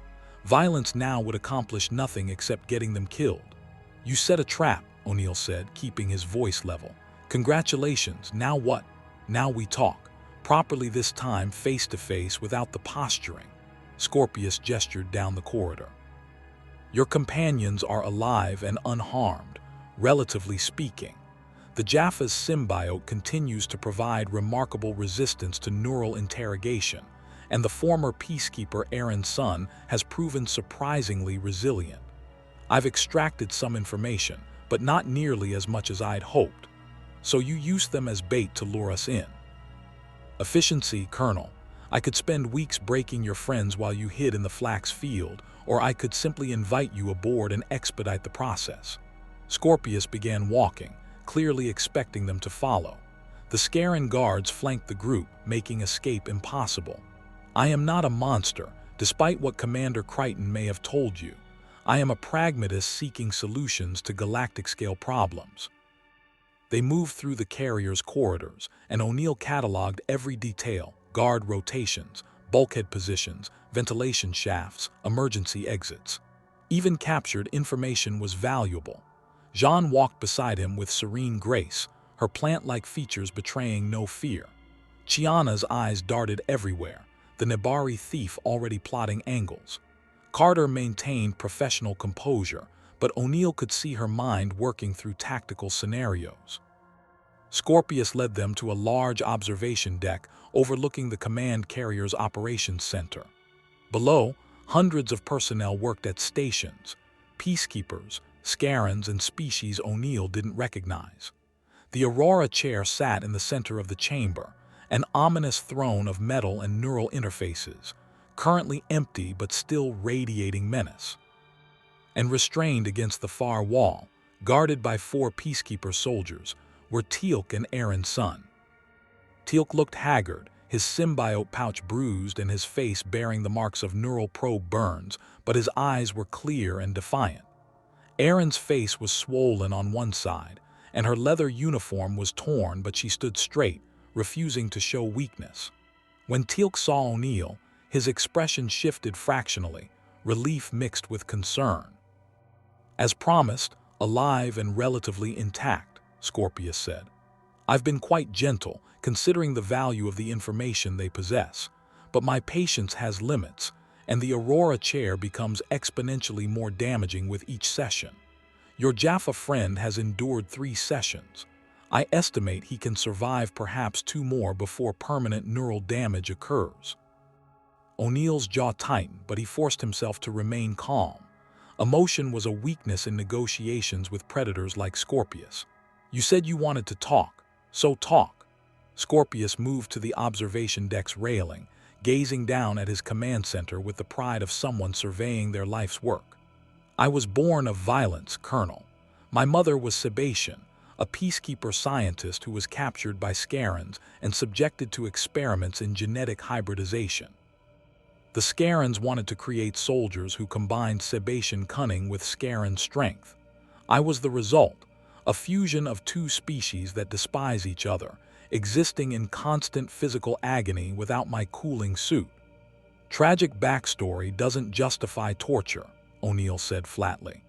Violence now would accomplish nothing except getting them killed. You set a trap, O'Neill said, keeping his voice level. Congratulations, now what? Now we talk. properly this time face to face without the posturing. Scorpius gestured down the corridor. Your companions are alive and unharmed, relatively speaking. The Jaffa's symbiote continues to provide remarkable resistance to neural interrogation, and the former peacekeeper Aaron's son has proven surprisingly resilient. I've extracted some information, but not nearly as much as I'd hoped. So you use them as bait to lure us in. Efficiency, Colonel. I could spend weeks breaking your friends while you hid in the flax field, or I could simply invite you aboard and expedite the process. Scorpius began walking, clearly expecting them to follow. The Scaran guards flanked the group, making escape impossible. I am not a monster, despite what Commander Crichton may have told you. I am a pragmatist seeking solutions to galactic-scale problems. They moved through the carrier's corridors, and O'Neill cataloged every detail: guard rotations, bulkhead positions, ventilation shafts, emergency exits. Even captured information was valuable. Jean walked beside him with serene grace, her plant-like features betraying no fear. Chiana's eyes darted everywhere, the Nebari thief already plotting angles. Carter maintained professional composure, but O'Neill could see her mind working through tactical scenarios. Scorpius led them to a large observation deck overlooking the command carrier's operations center. Below, hundreds of personnel worked at stations, peacekeepers, Scarans, and species O'Neill didn't recognize. The Aurora chair sat in the center of the chamber, an ominous throne of metal and neural interfaces, currently empty but still radiating menace. And restrained against the far wall, guarded by 4 peacekeeper soldiers, were Teal'c and Aaron's son. Teal'c looked haggard, his symbiote pouch bruised and his face bearing the marks of neural probe burns, but his eyes were clear and defiant. Aaron's face was swollen on one side, and her leather uniform was torn, but she stood straight, refusing to show weakness. When Teal'c saw O'Neill, his expression shifted fractionally, relief mixed with concern. As promised, alive and relatively intact, Scorpius said. I've been quite gentle, considering the value of the information they possess, but my patience has limits, and the Aurora chair becomes exponentially more damaging with each session. Your Jaffa friend has endured 3 sessions. I estimate he can survive perhaps 2 more before permanent neural damage occurs. O'Neill's jaw tightened, but he forced himself to remain calm. Emotion was a weakness in negotiations with predators like Scorpius. You said you wanted to talk, so talk. Scorpius moved to the observation deck's railing, gazing down at his command center with the pride of someone surveying their life's work. I was born of violence, Colonel. My mother was Sebastian, a peacekeeper scientist who was captured by Scarans and subjected to experiments in genetic hybridization. The Scarans wanted to create soldiers who combined Sebastian cunning with Scaran strength. I was the result, a fusion of 2 species that despise each other, existing in constant physical agony without my cooling suit. Tragic backstory doesn't justify torture, O'Neill said flatly.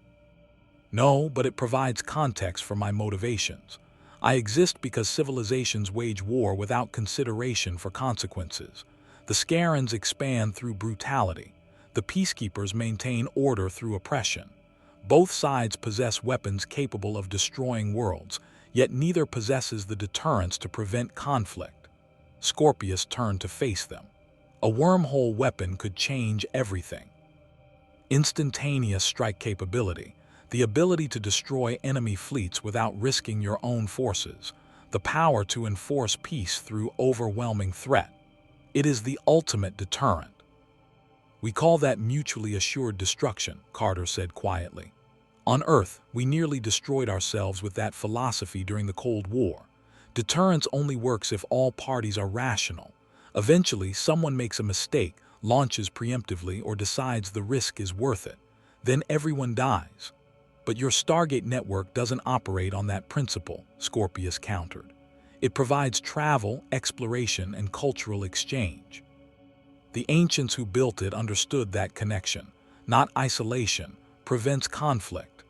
No, but it provides context for my motivations. I exist because civilizations wage war without consideration for consequences. The Scarans expand through brutality. The peacekeepers maintain order through oppression. Both sides possess weapons capable of destroying worlds, yet neither possesses the deterrence to prevent conflict. Scorpius turned to face them. A wormhole weapon could change everything. Instantaneous strike capability, the ability to destroy enemy fleets without risking your own forces, the power to enforce peace through overwhelming threat. It is the ultimate deterrent. We call that mutually assured destruction, Carter said quietly. On Earth, we nearly destroyed ourselves with that philosophy during the Cold War. Deterrence only works if all parties are rational. Eventually, someone makes a mistake, launches preemptively, or decides the risk is worth it. Then everyone dies. But your Stargate network doesn't operate on that principle, Scorpius countered. It provides travel, exploration, and cultural exchange. The ancients who built it understood that connection, not isolation, prevents conflict.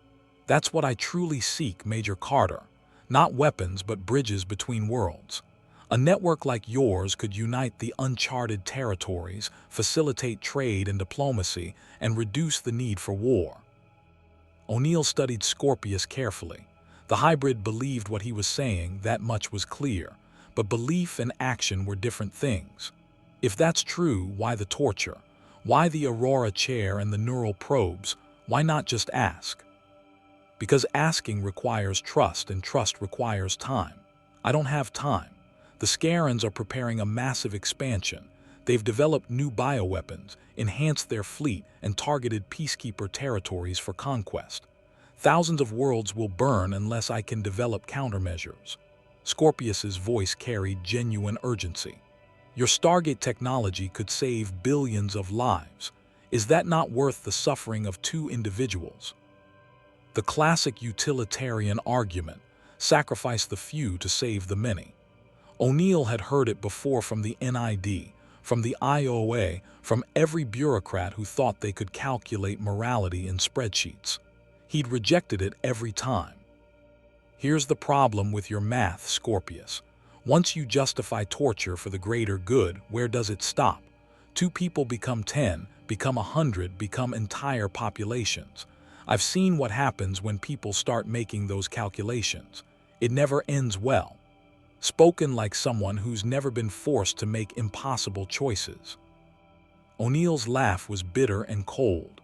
That's what I truly seek, Major Carter. Not weapons, but bridges between worlds. A network like yours could unite the Uncharted Territories, facilitate trade and diplomacy, and reduce the need for war. O'Neill studied Scorpius carefully. The hybrid believed what he was saying, that much was clear, but belief and action were different things. If that's true, why the torture? Why the Aurora chair and the neural probes? Why not just ask? Because asking requires trust, and trust requires time. I don't have time. The Scarans are preparing a massive expansion. They've developed new bioweapons, enhanced their fleet, and targeted peacekeeper territories for conquest. Thousands of worlds will burn unless I can develop countermeasures. Scorpius's voice carried genuine urgency. Your Stargate technology could save billions of lives. Is that not worth the suffering of 2 individuals? The classic utilitarian argument: sacrifice the few to save the many. O'Neill had heard it before from the NID, from the IOA, from every bureaucrat who thought they could calculate morality in spreadsheets. He'd rejected it every time. Here's the problem with your math, Scorpius. Once you justify torture for the greater good, where does it stop? 2 people become 10, become 100, become entire populations. I've seen what happens when people start making those calculations. It never ends well. Spoken like someone who's never been forced to make impossible choices. O'Neill's laugh was bitter and cold.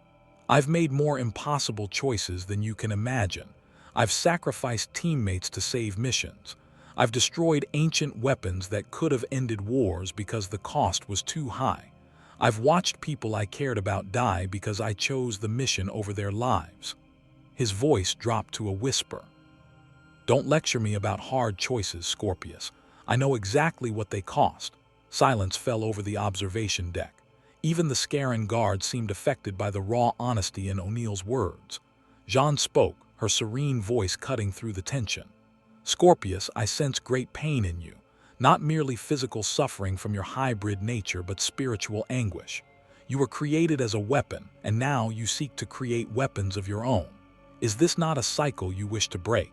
I've made more impossible choices than you can imagine. I've sacrificed teammates to save missions. I've destroyed ancient weapons that could have ended wars because the cost was too high. I've watched people I cared about die because I chose the mission over their lives. His voice dropped to a whisper. Don't lecture me about hard choices, Scorpius. I know exactly what they cost. Silence fell over the observation deck. Even the Scaran guard seemed affected by the raw honesty in O'Neill's words. Jeanne spoke, her serene voice cutting through the tension. Scorpius, I sense great pain in you. Not merely physical suffering from your hybrid nature, but spiritual anguish. You were created as a weapon, and now you seek to create weapons of your own. Is this not a cycle you wish to break?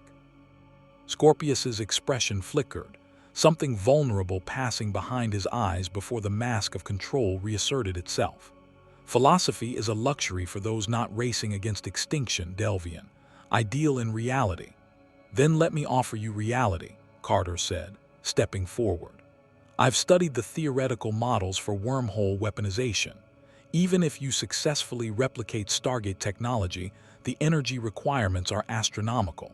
Scorpius's expression flickered, something vulnerable passing behind his eyes before the mask of control reasserted itself. Philosophy is a luxury for those not racing against extinction, Delvian. Ideal in reality. Then let me offer you reality, Carter said, stepping forward. I've studied the theoretical models for wormhole weaponization. Even if you successfully replicate Stargate technology, the energy requirements are astronomical.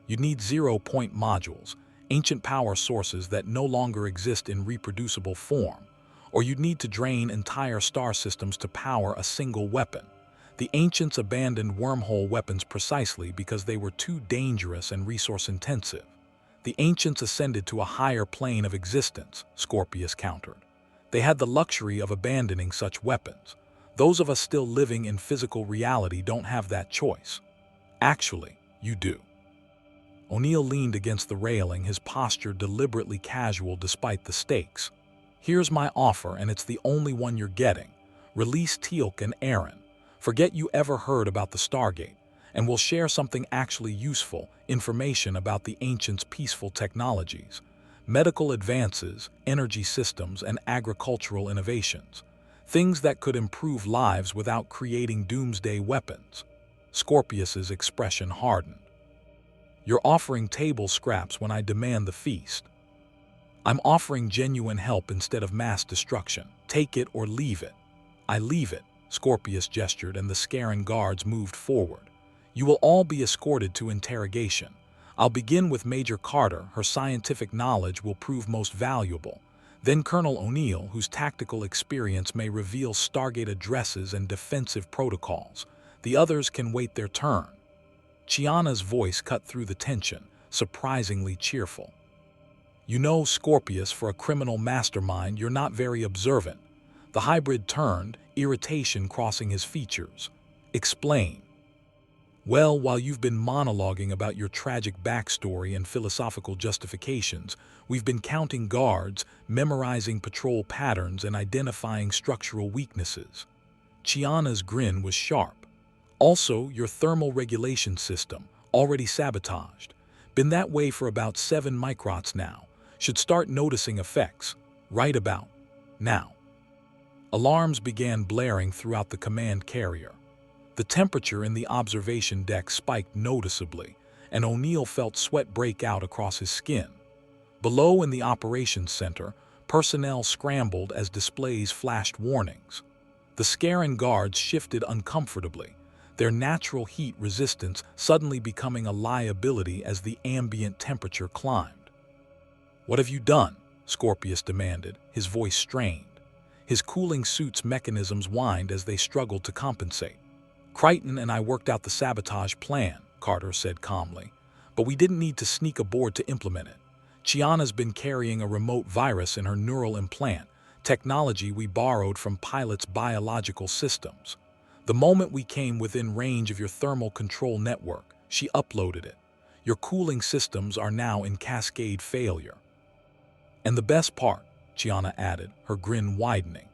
You'd need zero-point modules, ancient power sources that no longer exist in reproducible form, or you'd need to drain entire star systems to power a single weapon. The ancients abandoned wormhole weapons precisely because they were too dangerous and resource-intensive. The ancients ascended to a higher plane of existence, Scorpius countered. They had the luxury of abandoning such weapons. Those of us still living in physical reality don't have that choice. Actually, you do. O'Neill leaned against the railing, his posture deliberately casual despite the stakes. Here's my offer, and it's the only one you're getting. Release Teal'c and Aaron. Forget you ever heard about the Stargate, and we'll share something actually useful, information about the ancients' peaceful technologies, medical advances, energy systems, and agricultural innovations. Things that could improve lives without creating doomsday weapons. Scorpius's expression hardened. You're offering table scraps when I demand the feast. I'm offering genuine help instead of mass destruction. Take it or leave it. I leave it, Scorpius gestured, and the Scaran guards moved forward. You will all be escorted to interrogation. I'll begin with Major Carter. Her scientific knowledge will prove most valuable. Then Colonel O'Neill, whose tactical experience may reveal Stargate addresses and defensive protocols. The others can wait their turn. Chiana's voice cut through the tension, surprisingly cheerful. You know, Scorpius, for a criminal mastermind, you're not very observant. The hybrid turned, irritation crossing his features. Explain. Well, while you've been monologuing about your tragic backstory and philosophical justifications, we've been counting guards, memorizing patrol patterns, and identifying structural weaknesses. Chiana's grin was sharp. Also, your thermal regulation system, already sabotaged. Been that way for about 7 microns now. should start noticing effects right about now. Alarms began blaring throughout the command carrier. The temperature in the observation deck spiked noticeably, and O'Neill felt sweat break out across his skin. Below in the operations center, personnel scrambled as displays flashed warnings. The Scaran guards shifted uncomfortably, their natural heat resistance suddenly becoming a liability as the ambient temperature climbed. "What have you done?" Scorpius demanded, his voice strained. His cooling suit's mechanisms whined as they struggled to compensate. "Crichton and I worked out the sabotage plan," Carter said calmly, "but we didn't need to sneak aboard to implement it. Chiana's been carrying a remote virus in her neural implant, technology we borrowed from Pilot's biological systems. The moment we came within range of your thermal control network, she uploaded it. Your cooling systems are now in cascade failure." "And the best part," Chiana added, her grin widening,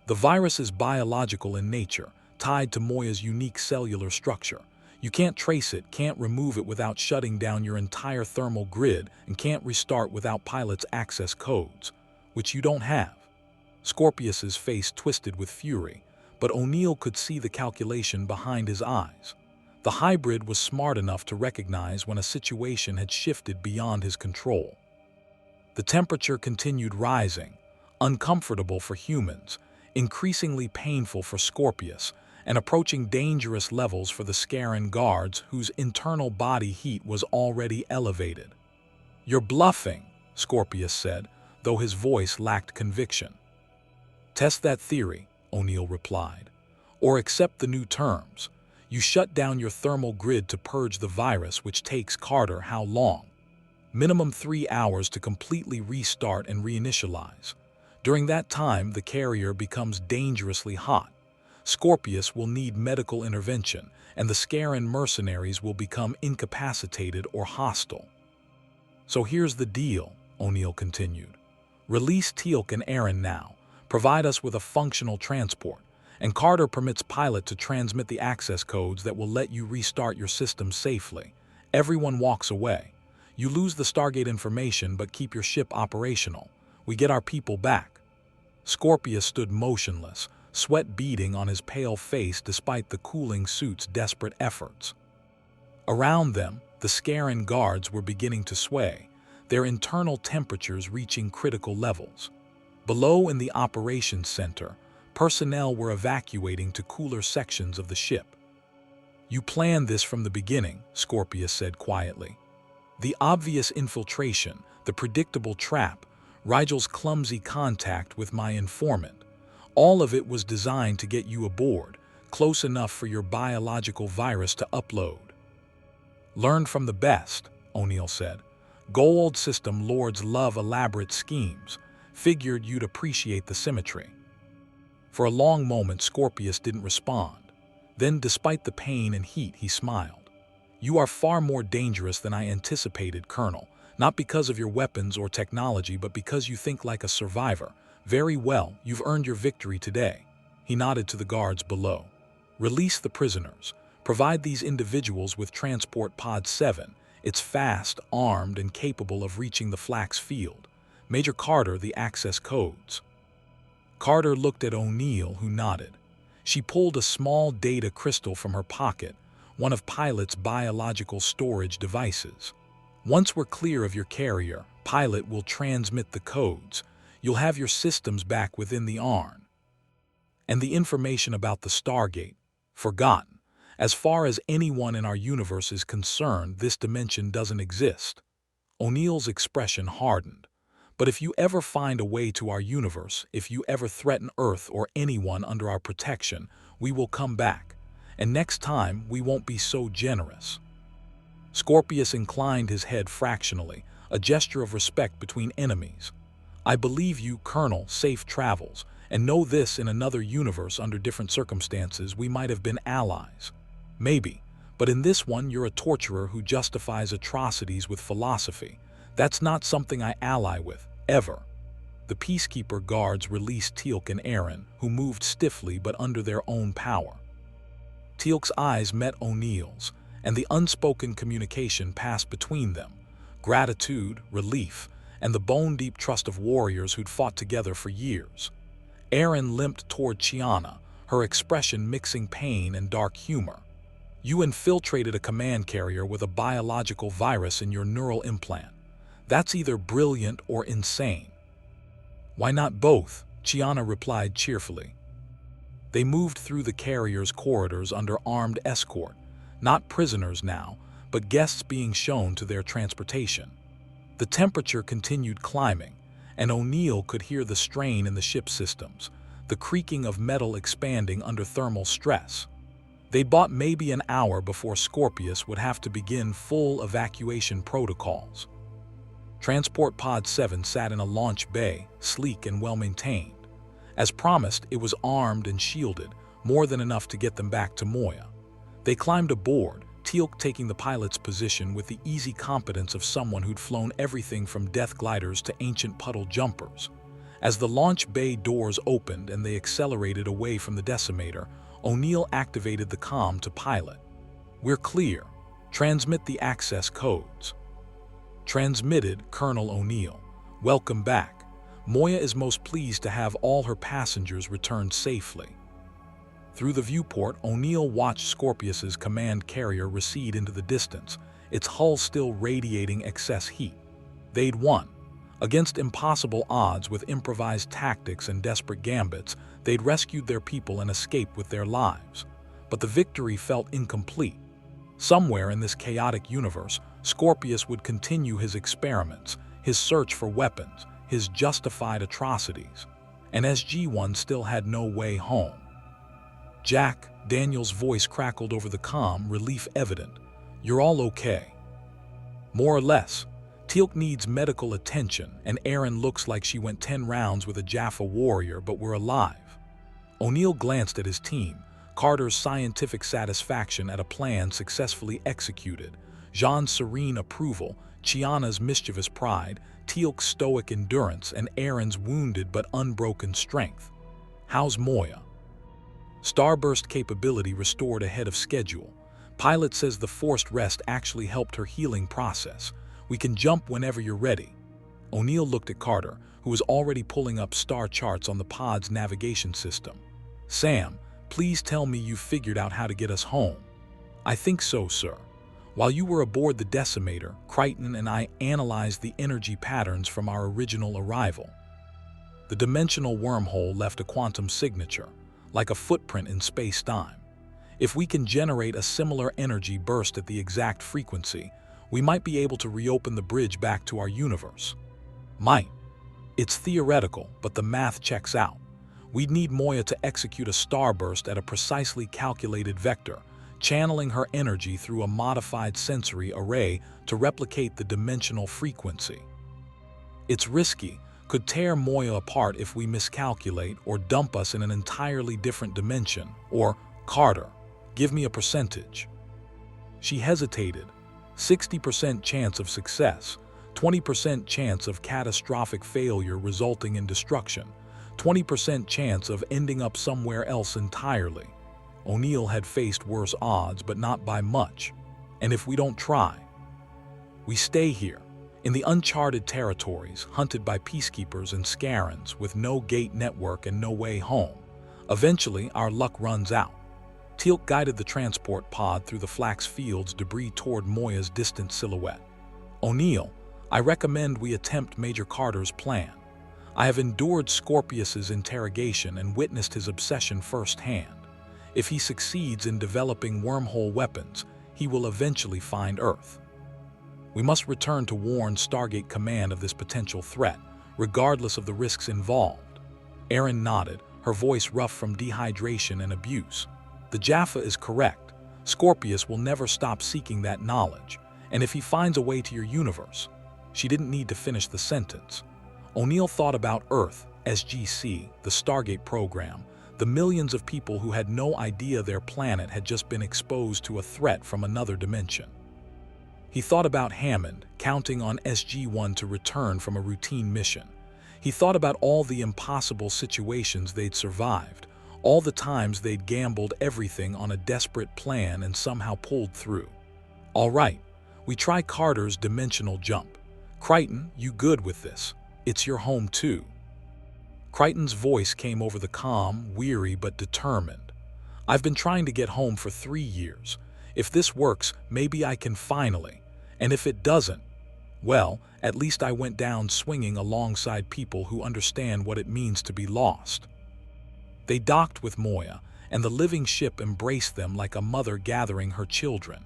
"the virus is biological in nature, tied to Moya's unique cellular structure. You can't trace it, can't remove it without shutting down your entire thermal grid, and can't restart without Pilot's access codes, which you don't have." Scorpius's face twisted with fury, but O'Neill could see the calculation behind his eyes. The hybrid was smart enough to recognize when a situation had shifted beyond his control. The temperature continued rising, uncomfortable for humans, increasingly painful for Scorpius, and approaching dangerous levels for the Scaran guards whose internal body heat was already elevated. "You're bluffing," Scorpius said, though his voice lacked conviction. "Test that theory," O'Neill replied, "or accept the new terms. You shut down your thermal grid to purge the virus, which takes Carter how long? Minimum 3 hours to completely restart and reinitialize. During that time, the carrier becomes dangerously hot. Scorpius will need medical intervention, and the Scaran mercenaries will become incapacitated or hostile." "So here's the deal," O'Neill continued. "Release Teal'c and Aaron now, provide us with a functional transport, and Carter permits Pilot to transmit the access codes that will let you restart your system safely. Everyone walks away. You lose the Stargate information but keep your ship operational. We get our people back." Scorpius stood motionless, sweat beading on his pale face despite the cooling suit's desperate efforts. Around them, the Scaran guards were beginning to sway, their internal temperatures reaching critical levels. Below in the operations center, personnel were evacuating to cooler sections of the ship. "You planned this from the beginning," Scorpius said quietly. "The obvious infiltration, the predictable trap, Rigel's clumsy contact with my informant. All of it was designed to get you aboard, close enough for your biological virus to upload." "Learn from the best," O'Neill said. "Goa'uld system lords love elaborate schemes. Figured you'd appreciate the symmetry." For a long moment, Scorpius didn't respond. Then, despite the pain and heat, he smiled. "You are far more dangerous than I anticipated, Colonel. Not because of your weapons or technology, but because you think like a survivor. Very well, you've earned your victory today." He nodded to the guards below. "Release the prisoners. Provide these individuals with Transport Pod 7. It's fast, armed, and capable of reaching the Flax field. Major Carter, the access codes." Carter looked at O'Neill, who nodded. She pulled a small data crystal from her pocket, one of Pilot's biological storage devices. "Once we're clear of your carrier, Pilot will transmit the codes. You'll have your systems back within the ARN. And the information about the Stargate, forgotten. As far as anyone in our universe is concerned, this dimension doesn't exist." O'Neill's expression hardened. "But if you ever find a way to our universe, if you ever threaten Earth or anyone under our protection, we will come back. And next time, we won't be so generous." Scorpius inclined his head fractionally, a gesture of respect between enemies. "I believe you, Colonel, safe travels, and know this: in another universe under different circumstances we might have been allies. Maybe, but in this one you're a torturer who justifies atrocities with philosophy. That's not something I ally with, ever." The Peacekeeper guards released Teal'c and Aaron, who moved stiffly but under their own power. Teal'c's eyes met O'Neill's, and the unspoken communication passed between them: gratitude, relief, and the bone-deep trust of warriors who'd fought together for years. Erin limped toward Chiana, her expression mixing pain and dark humor. You infiltrated a command carrier with a biological virus in your neural implant. That's either brilliant or insane. Why not both? Chiana replied cheerfully. They moved through the carrier's corridors under armed escort, not prisoners now, but guests being shown to their transportation. The temperature continued climbing, and O'Neill could hear the strain in the ship's systems, the creaking of metal expanding under thermal stress. They'd bought maybe an hour before Scorpius would have to begin full evacuation protocols. Transport Pod 7 sat in a launch bay, sleek and well-maintained. As promised, it was armed and shielded, more than enough to get them back to Moya. They climbed aboard, Teal'c taking the pilot's position with the easy competence of someone who'd flown everything from death gliders to ancient puddle jumpers. As the launch bay doors opened and they accelerated away from the decimator, O'Neill activated the comm to pilot. "We're clear. Transmit the access codes." Transmitted, Colonel O'Neill. "Welcome back. Moya is most pleased to have all her passengers returned safely." Through the viewport, O'Neill watched Scorpius's command carrier recede into the distance, its hull still radiating excess heat. They'd won. Against impossible odds with improvised tactics and desperate gambits, they'd rescued their people and escaped with their lives. But the victory felt incomplete. Somewhere in this chaotic universe, Scorpius would continue his experiments, his search for weapons, his justified atrocities. And SG-1 still had no way home. "Jack," Daniel's voice crackled over the comm, relief evident. "You're all okay." "More or less. Teal'c needs medical attention, and Erin looks like she went 10 rounds with a Jaffa warrior, but we're alive." O'Neill glanced at his team, Carter's scientific satisfaction at a plan successfully executed, Jean's serene approval, Chiana's mischievous pride, Teal'c's stoic endurance, and Erin's wounded but unbroken strength. "How's Moya?" "Starburst capability restored ahead of schedule. Pilot says the forced rest actually helped her healing process. We can jump whenever you're ready." O'Neill looked at Carter, who was already pulling up star charts on the pod's navigation system. "Sam, please tell me you've figured out how to get us home." "I think so, sir. While you were aboard the decimator, Crichton and I analyzed the energy patterns from our original arrival. The dimensional wormhole left a quantum signature, like a footprint in space-time. If we can generate a similar energy burst at the exact frequency, we might be able to reopen the bridge back to our universe." "Might. It's theoretical, but the math checks out. We'd need Moya to execute a starburst at a precisely calculated vector, channeling her energy through a modified sensory array to replicate the dimensional frequency. It's risky, could tear Moya apart if we miscalculate or dump us in an entirely different dimension, or, Carter, give me a percentage." She hesitated. 60% chance of success, 20% chance of catastrophic failure resulting in destruction, 20% chance of ending up somewhere else entirely. O'Neill had faced worse odds, but not by much. "And if we don't try?" "We stay here, in the Uncharted Territories, hunted by peacekeepers and Scarans, with no gate network and no way home. Eventually, our luck runs out." Teal'c guided the transport pod through the flax fields debris toward Moya's distant silhouette. "O'Neill, I recommend we attempt Major Carter's plan. I have endured Scorpius's interrogation and witnessed his obsession firsthand. If he succeeds in developing wormhole weapons, he will eventually find Earth. We must return to warn Stargate Command of this potential threat, regardless of the risks involved." Erin nodded, her voice rough from dehydration and abuse. "The Jaffa is correct. Scorpius will never stop seeking that knowledge, and if he finds a way to your universe..." She didn't need to finish the sentence. O'Neill thought about Earth, SGC, the Stargate program, the millions of people who had no idea their planet had just been exposed to a threat from another dimension. He thought about Hammond, counting on SG-1 to return from a routine mission. He thought about all the impossible situations they'd survived, all the times they'd gambled everything on a desperate plan and somehow pulled through. "All right, we try Carter's dimensional jump. "Crichton, you good with this? It's your home too." Crichton's voice came over the comm, weary but determined. "I've been trying to get home for 3 years. If this works, maybe I can finally. And if it doesn't, well, at least I went down swinging alongside people who understand what it means to be lost." They docked with Moya, and the living ship embraced them like a mother gathering her children.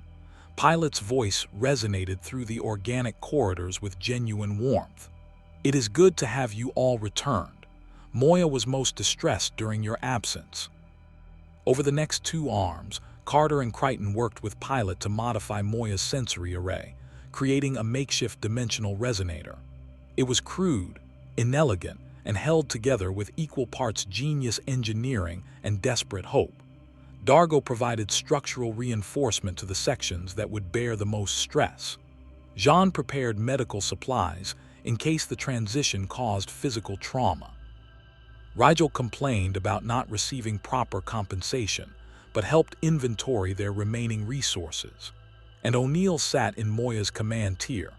Pilot's voice resonated through the organic corridors with genuine warmth. "It is good to have you all returned. Moya was most distressed during your absence." Over the next 2 arms, Carter and Crichton worked with Pilot to modify Moya's sensory array, creating a makeshift dimensional resonator. It was crude, inelegant, and held together with equal parts genius engineering and desperate hope. Dargo provided structural reinforcement to the sections that would bear the most stress. Jean prepared medical supplies in case the transition caused physical trauma. Rigel complained about not receiving proper compensation, but helped inventory their remaining resources. And O'Neill sat in Moya's command tier,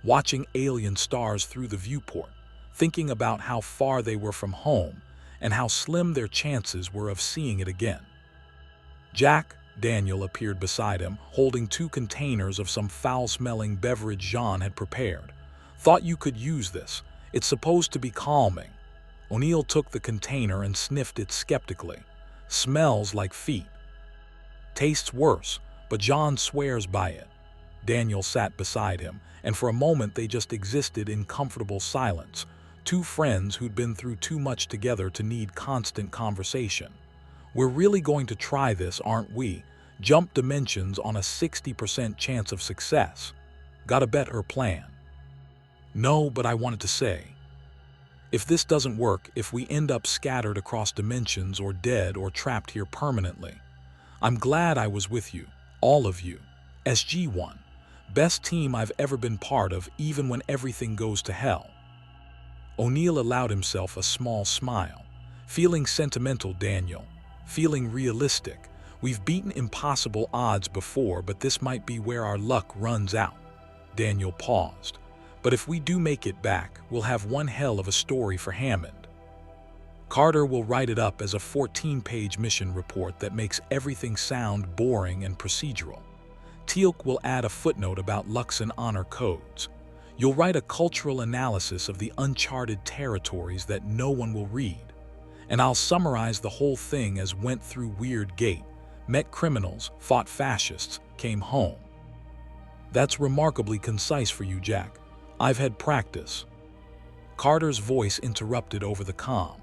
watching alien stars through the viewport, thinking about how far they were from home and how slim their chances were of seeing it again. Jack, Daniel, appeared beside him, holding 2 containers of some foul-smelling beverage Jean had prepared. "Thought you could use this. It's supposed to be calming." O'Neill took the container and sniffed it skeptically. "Smells like feet." "Tastes worse, but John swears by it." Daniel sat beside him, and for a moment they just existed in comfortable silence, 2 friends who'd been through too much together to need constant conversation. "We're really going to try this, aren't we? Jump dimensions on a 60% chance of success. Got a better plan?" "No, but I wanted to say, if this doesn't work, if we end up scattered across dimensions or dead or trapped here permanently, I'm glad I was with you, all of you. SG-1, best team I've ever been part of, even when everything goes to hell." O'Neill allowed himself a small smile. "Feeling sentimental, Daniel. Feeling realistic. We've beaten impossible odds before, but this might be where our luck runs out." Daniel paused. "But if we do make it back, we'll have one hell of a story for Hammond. Carter will write it up as a 14-page mission report that makes everything sound boring and procedural. Teal'c will add a footnote about Luxon honor codes. You'll write a cultural analysis of the Uncharted Territories that no one will read. And I'll summarize the whole thing as went through Weird Gate, met criminals, fought fascists, came home." "That's remarkably concise for you, Jack. I've had practice." Carter's voice interrupted over the comm.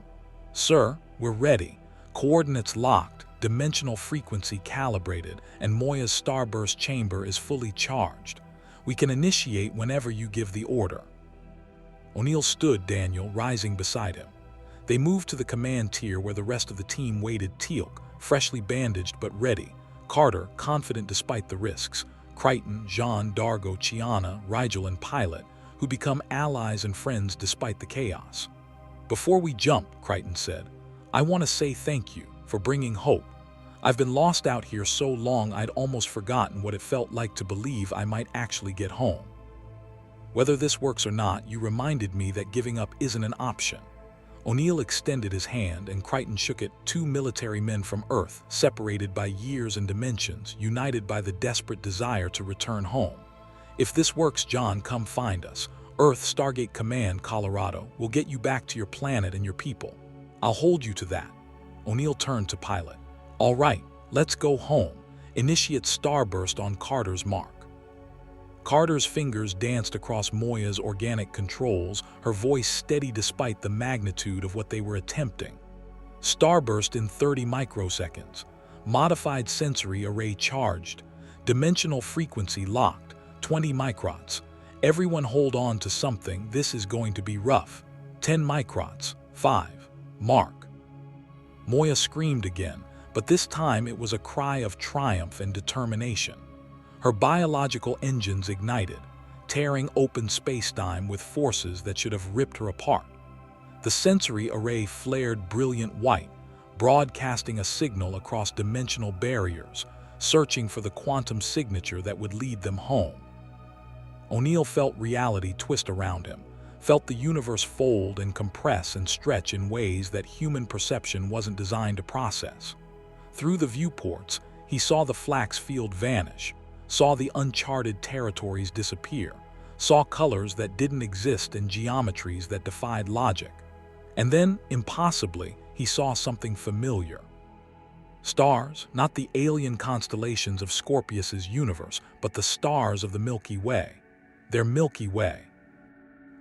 "Sir, we're ready. Coordinates locked, dimensional frequency calibrated, and Moya's starburst chamber is fully charged. We can initiate whenever you give the order." O'Neill stood Daniel, rising beside him. They moved to the command tier where the rest of the team waited. Teal'c, freshly bandaged but ready. Carter, confident despite the risks. Crichton, Jean, Dargo, Chiana, Rigel, and Pilot, who become allies and friends despite the chaos. "Before we jump," Crichton said, "I want to say thank you for bringing hope. I've been lost out here so long I'd almost forgotten what it felt like to believe I might actually get home. Whether this works or not, you reminded me that giving up isn't an option." O'Neill extended his hand and Crichton shook it. 2 military men from Earth, separated by years and dimensions, united by the desperate desire to return home. "If this works, John, come find us. Earth, Stargate Command, Colorado, will get you back to your planet and your people. I'll hold you to that." O'Neill turned to Pilot. "All right, let's go home. Initiate starburst on Carter's mark." Carter's fingers danced across Moya's organic controls, her voice steady despite the magnitude of what they were attempting. "Starburst in 30 microseconds. Modified sensory array charged. Dimensional frequency locked. 20 microns. Everyone hold on to something, this is going to be rough. 10 microns. 5. Mark." Moya screamed again, but this time it was a cry of triumph and determination. Her biological engines ignited, tearing open spacetime with forces that should have ripped her apart. The sensory array flared brilliant white, broadcasting a signal across dimensional barriers, searching for the quantum signature that would lead them home. O'Neill felt reality twist around him, felt the universe fold and compress and stretch in ways that human perception wasn't designed to process. Through the viewports, he saw the flax field vanish, saw the uncharted territories disappear, saw colors that didn't exist and geometries that defied logic. And then, impossibly, he saw something familiar. Stars, not the alien constellations of Scorpius's universe, but the stars of the Milky Way. Their Milky Way.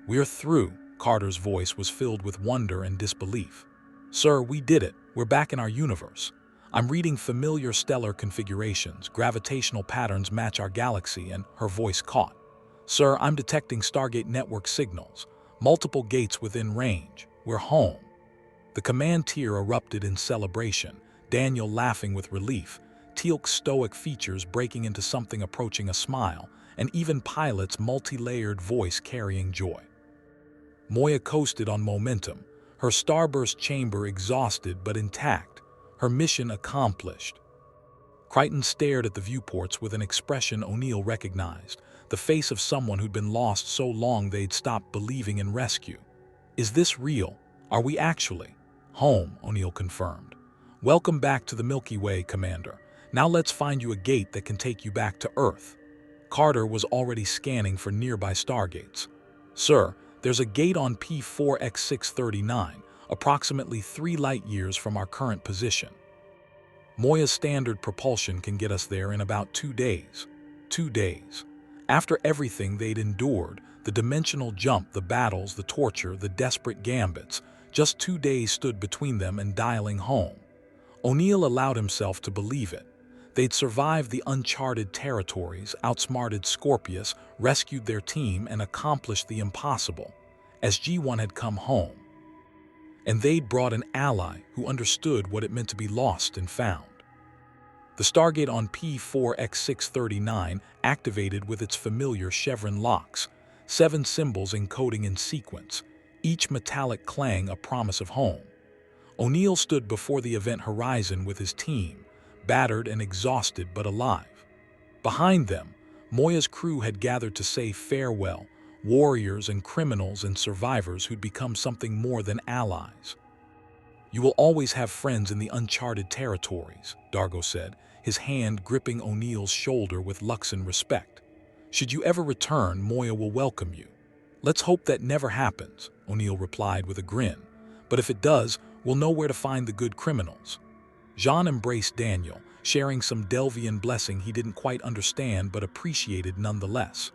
"We're through," Carter's voice was filled with wonder and disbelief. "Sir, we did it. We're back in our universe. I'm reading familiar stellar configurations, gravitational patterns match our galaxy," and her voice caught. "Sir, I'm detecting Stargate network signals, multiple gates within range. We're home." The command tier erupted in celebration, Daniel laughing with relief, Teal'c's stoic features breaking into something approaching a smile, and even Pilot's multi-layered voice carrying joy. Moya coasted on momentum, her starburst chamber exhausted but intact, her mission accomplished. Crichton stared at the viewports with an expression O'Neill recognized, the face of someone who'd been lost so long they'd stopped believing in rescue. "Is this real? Are we actually home?" O'Neill confirmed. "Welcome back to the Milky Way, Commander. Now let's find you a gate that can take you back to Earth." Carter was already scanning for nearby stargates. "Sir, there's a gate on P4X639, approximately 3 light-years from our current position. Moya's standard propulsion can get us there in about 2 days. 2 days. After everything they'd endured, the dimensional jump, the battles, the torture, the desperate gambits, just 2 days stood between them and dialing home. O'Neill allowed himself to believe it. They'd survived the Uncharted Territories, outsmarted Scorpius, rescued their team, and accomplished the impossible. SG-1 had come home. And they'd brought an ally who understood what it meant to be lost and found. The Stargate on P4X639 activated with its familiar chevron locks, 7 symbols encoding in sequence, each metallic clang a promise of home. O'Neill stood before the event horizon with his team, battered and exhausted but alive. Behind them, Moya's crew had gathered to say farewell, warriors and criminals and survivors who'd become something more than allies. "You will always have friends in the Uncharted Territories," Dargo said, his hand gripping O'Neill's shoulder with Luxon respect. "Should you ever return, Moya will welcome you." "Let's hope that never happens," O'Neill replied with a grin. "But if it does, we'll know where to find the good criminals." Jean embraced Daniel, sharing some Delvian blessing he didn't quite understand but appreciated nonetheless.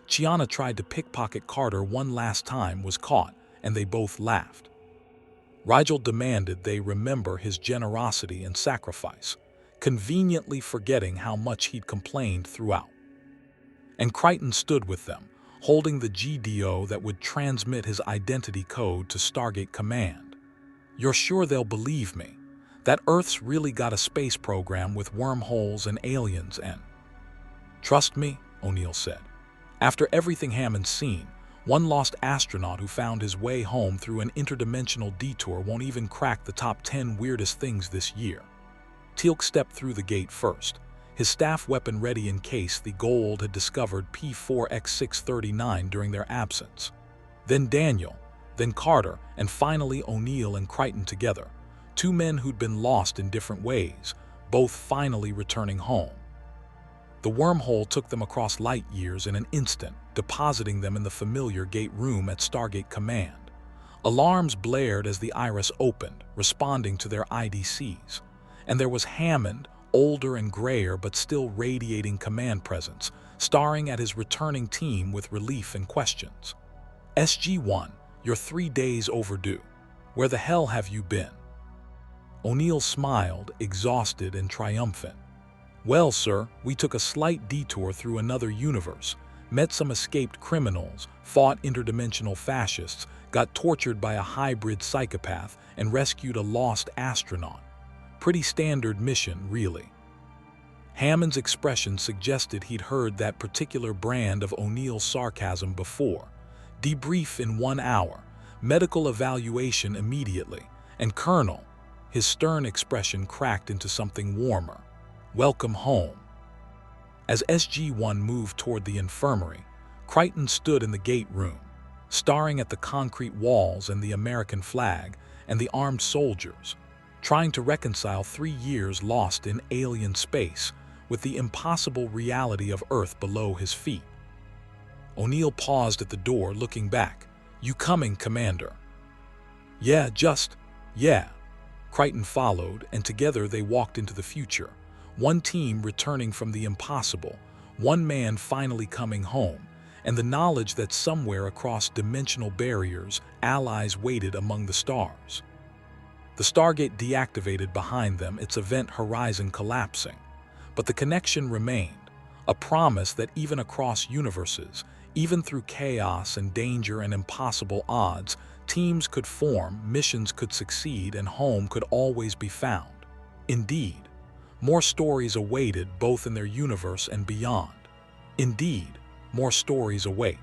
Chiana tried to pickpocket Carter one last time, was caught, and they both laughed. Rigel demanded they remember his generosity and sacrifice, conveniently forgetting how much he'd complained throughout. And Crichton stood with them, holding the GDO that would transmit his identity code to Stargate Command. "You're sure they'll believe me? That Earth's really got a space program with wormholes and aliens and—" "Trust me," O'Neill said. "After everything Hammond's seen, one lost astronaut who found his way home through an interdimensional detour won't even crack the top 10 weirdest things this year." Teal'c stepped through the gate first, his staff weapon ready in case the Gold had discovered P4X639 during their absence. Then Daniel, then Carter, and finally O'Neill and Crichton together, 2 men who'd been lost in different ways, both finally returning home. The wormhole took them across light years in an instant, depositing them in the familiar gate room at Stargate Command. Alarms blared as the iris opened, responding to their IDCs. And there was Hammond, older and grayer but still radiating command presence, staring at his returning team with relief and questions. "SG-1, you're 3 days overdue. Where the hell have you been?" O'Neill smiled, exhausted and triumphant. "Well, sir, we took a slight detour through another universe, met some escaped criminals, fought interdimensional fascists, got tortured by a hybrid psychopath, and rescued a lost astronaut. Pretty standard mission, really." Hammond's expression suggested he'd heard that particular brand of O'Neill's sarcasm before. "Debrief in 1 hour, medical evaluation immediately, and Colonel," his stern expression cracked into something warmer, "welcome home." As SG-1 moved toward the infirmary, Crichton stood in the gate room, staring at the concrete walls and the American flag and the armed soldiers, trying to reconcile 3 years lost in alien space with the impossible reality of Earth below his feet. O'Neill paused at the door, looking back. "You coming, Commander?" "Yeah, yeah." Crichton followed, and together they walked into the future. One team returning from the impossible, one man finally coming home, and the knowledge that somewhere across dimensional barriers, allies waited among the stars. The Stargate deactivated behind them, its event horizon collapsing. But the connection remained, a promise that even across universes, even through chaos and danger and impossible odds, teams could form, missions could succeed, and home could always be found. Indeed, more stories awaited both in their universe and beyond. Indeed, more stories await.